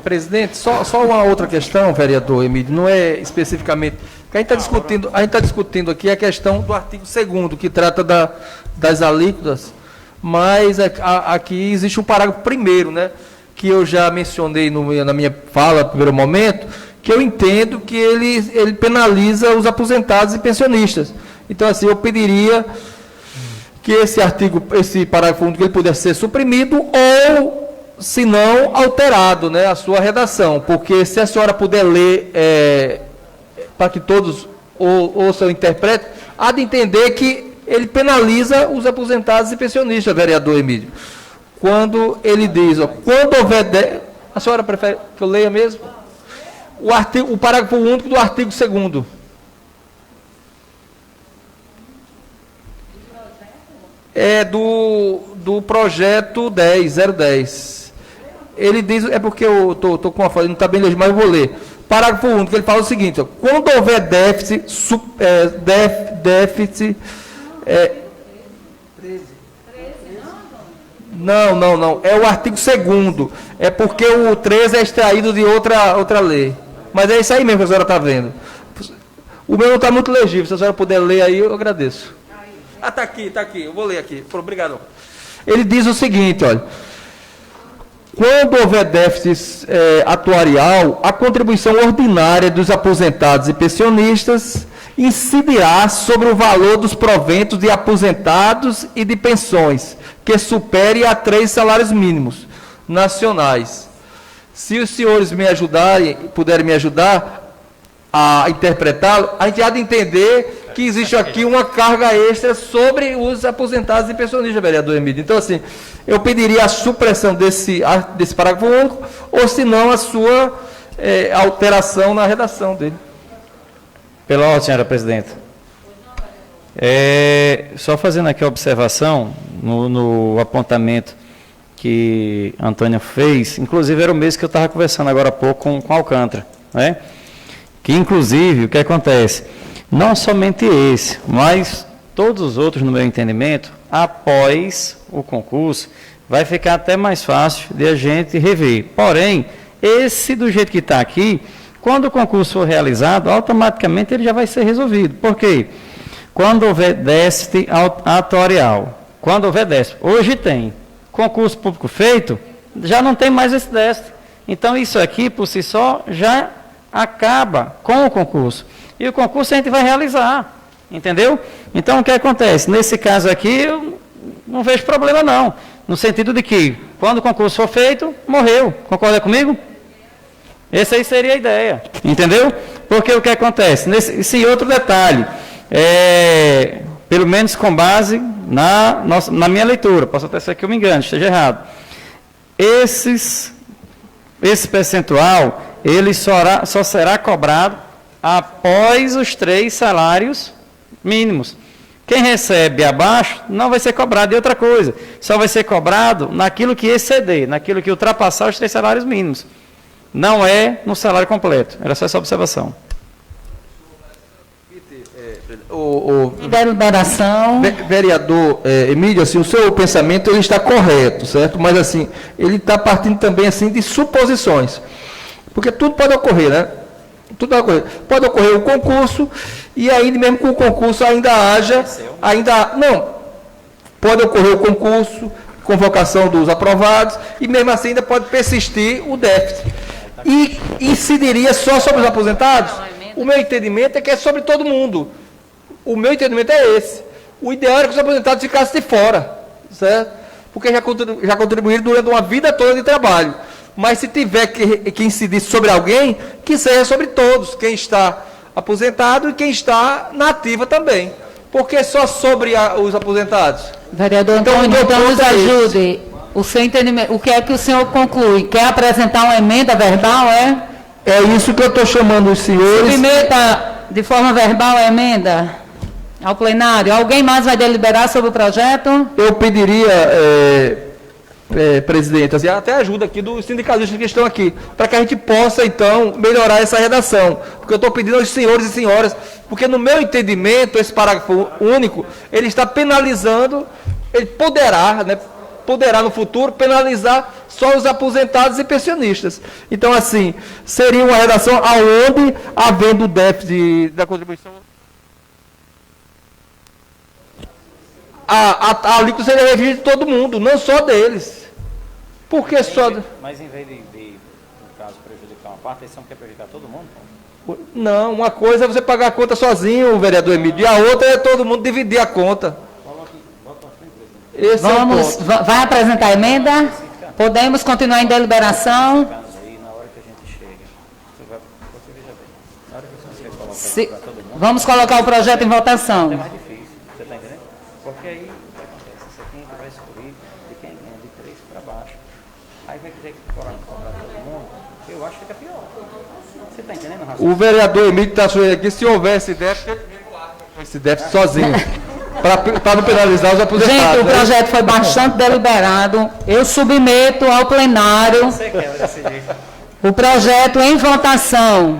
Presidente, só uma outra questão, vereador Emílio, não é especificamente. Que a gente está discutindo aqui a questão do artigo 2º, que trata das alíquotas, mas aqui existe um parágrafo 1º, né, que eu já mencionei na minha fala, no primeiro momento, que eu entendo que ele penaliza os aposentados e pensionistas. Então, assim, eu pediria que esse parágrafo único ele pudesse ser suprimido ou, se não, alterado, né, a sua redação, porque se a senhora puder ler, para que todos ouçam e interpretem, há de entender que ele penaliza os aposentados e pensionistas, vereador Emílio. Quando ele diz, quando houver... A senhora prefere que eu leia mesmo? O parágrafo único do artigo 2º. É do projeto 010. Ele diz, é porque eu estou com uma folha, não está bem legido, mas eu vou ler. Parágrafo único, ele fala o seguinte, quando houver déficit, Não, é o artigo 2º, é porque o 13 é extraído de outra lei, mas é isso aí mesmo que a senhora está vendo. O meu não está muito legível, se a senhora puder ler aí, eu agradeço. Está aqui, eu vou ler aqui, obrigado. Ele diz o seguinte, olha, quando houver déficit atuarial, a contribuição ordinária dos aposentados e pensionistas incidirá sobre o valor dos proventos de aposentados e de pensões, que supere a 3 salários mínimos nacionais. Se os senhores puderem me ajudar a interpretá-lo, a gente há de entender que existe aqui uma carga extra sobre os aposentados e pensionistas, vereador Emílio. Então, assim, eu pediria a supressão desse parágrafo único, ou se não, a sua alteração na redação dele. Pela ordem, senhora presidenta. Só fazendo aqui a observação no apontamento que a Antônia fez, inclusive era o mesmo que eu estava conversando agora há pouco com Alcântara, né? Que, inclusive, o que acontece? Não somente esse, mas todos os outros, no meu entendimento, após o concurso, vai ficar até mais fácil de a gente rever. Porém, esse do jeito que está aqui, quando o concurso for realizado, automaticamente ele já vai ser resolvido. Por quê? Quando houver déficit atuarial, hoje tem concurso público feito, já não tem mais esse déficit. Então, isso aqui, por si só, já acaba com o concurso. E o concurso a gente vai realizar, entendeu? Então, o que acontece? Nesse caso aqui, eu não vejo problema, não. No sentido de que, quando o concurso for feito, morreu. Concorda comigo? Essa aí seria a ideia, entendeu? Porque o que acontece? Esse outro detalhe, pelo menos com base na minha leitura, posso até ser que eu me engane, esteja errado. Esse percentual, ele só será cobrado após os 3 salários mínimos. Quem recebe abaixo não vai ser cobrado de outra coisa, só vai ser cobrado naquilo que exceder, naquilo que ultrapassar os 3 salários mínimos. Não é no salário completo. Era só essa observação. Deliberação. Vereador Emílio, assim, o seu pensamento ele está correto, certo? Mas assim, ele está partindo também assim de suposições. Porque tudo pode ocorrer, né? Tudo pode ocorrer. Pode ocorrer o concurso e ainda mesmo com o concurso pode ocorrer o concurso, convocação dos aprovados e mesmo assim ainda pode persistir o déficit. E incidiria só sobre os aposentados? O meu entendimento é que é sobre todo mundo. O meu entendimento é esse. O ideal era que os aposentados ficassem de fora, certo? Porque já contribuíram durante uma vida toda de trabalho. Mas se tiver que incidir sobre alguém, que seja sobre todos, quem está aposentado e quem está na ativa também. Porque só sobre os aposentados? Vereador Antônio, então nos ajude. O seu entendimento, o que é que o senhor conclui? Quer apresentar uma emenda verbal, É isso que eu estou chamando os senhores. Submeta de forma verbal a emenda ao plenário. Alguém mais vai deliberar sobre o projeto? Eu pediria, presidente, assim, até ajuda aqui dos sindicalistas que estão aqui, para que a gente possa, então, melhorar essa redação. Porque eu estou pedindo aos senhores e senhoras, porque no meu entendimento, esse parágrafo único, ele está penalizando, ele poderá, né, poderá no futuro penalizar só os aposentados e pensionistas. Então, assim, seria uma redação aonde, havendo déficit da contribuição, a alíquota seria revista de todo mundo, não só deles. Por que só... Mas em vez de, no caso, prejudicar uma parte, eles não querem prejudicar todo mundo? Não, uma coisa é você pagar a conta sozinho, vereador Emílio, e a outra é todo mundo dividir a conta. Esse Vamos, é o ponto. vai apresentar a emenda? Podemos continuar em deliberação? Vamos colocar o projeto em votação. É mais difícil, você está entendendo? Porque aí o que acontece? Você tem que vai excluir de quem ganha de 3 para baixo. Aí vai dizer que cobrar todo mundo, eu acho que fica pior. Você está entendendo, Rafa? O vereador Emílio está sugerindo aqui, se houvesse déficit sozinho, para não penalizar os aposentados. Gente, o projeto foi bastante deliberado. Eu submeto ao plenário o projeto em votação.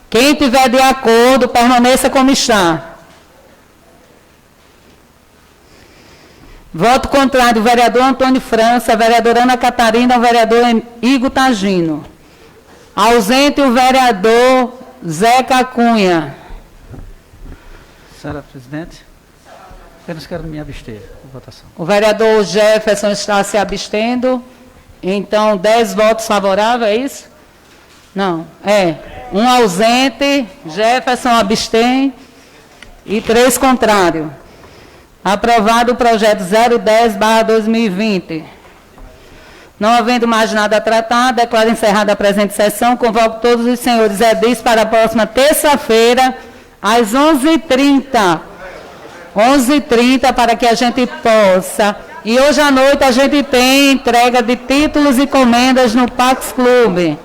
Quem tiver de acordo, permaneça como está. Voto contrário, vereador Antônio França, vereadora Ana Catarina, vereador Igor Tagino. Ausente o vereador Zeca Cunha. Senhora presidente, apenas quero me abster da votação. O vereador Jefferson está se abstendo. Então, 10 votos favoráveis, é isso? Não, um ausente, Jefferson abstém e 3 contrários. Aprovado o projeto 010/2020. Não havendo mais nada a tratar, declaro encerrada a presente sessão. Convoco todos os senhores edis para a próxima terça-feira, às 11h30. 11h30, para que a gente possa. E hoje à noite a gente tem entrega de títulos e comendas no Pax Clube.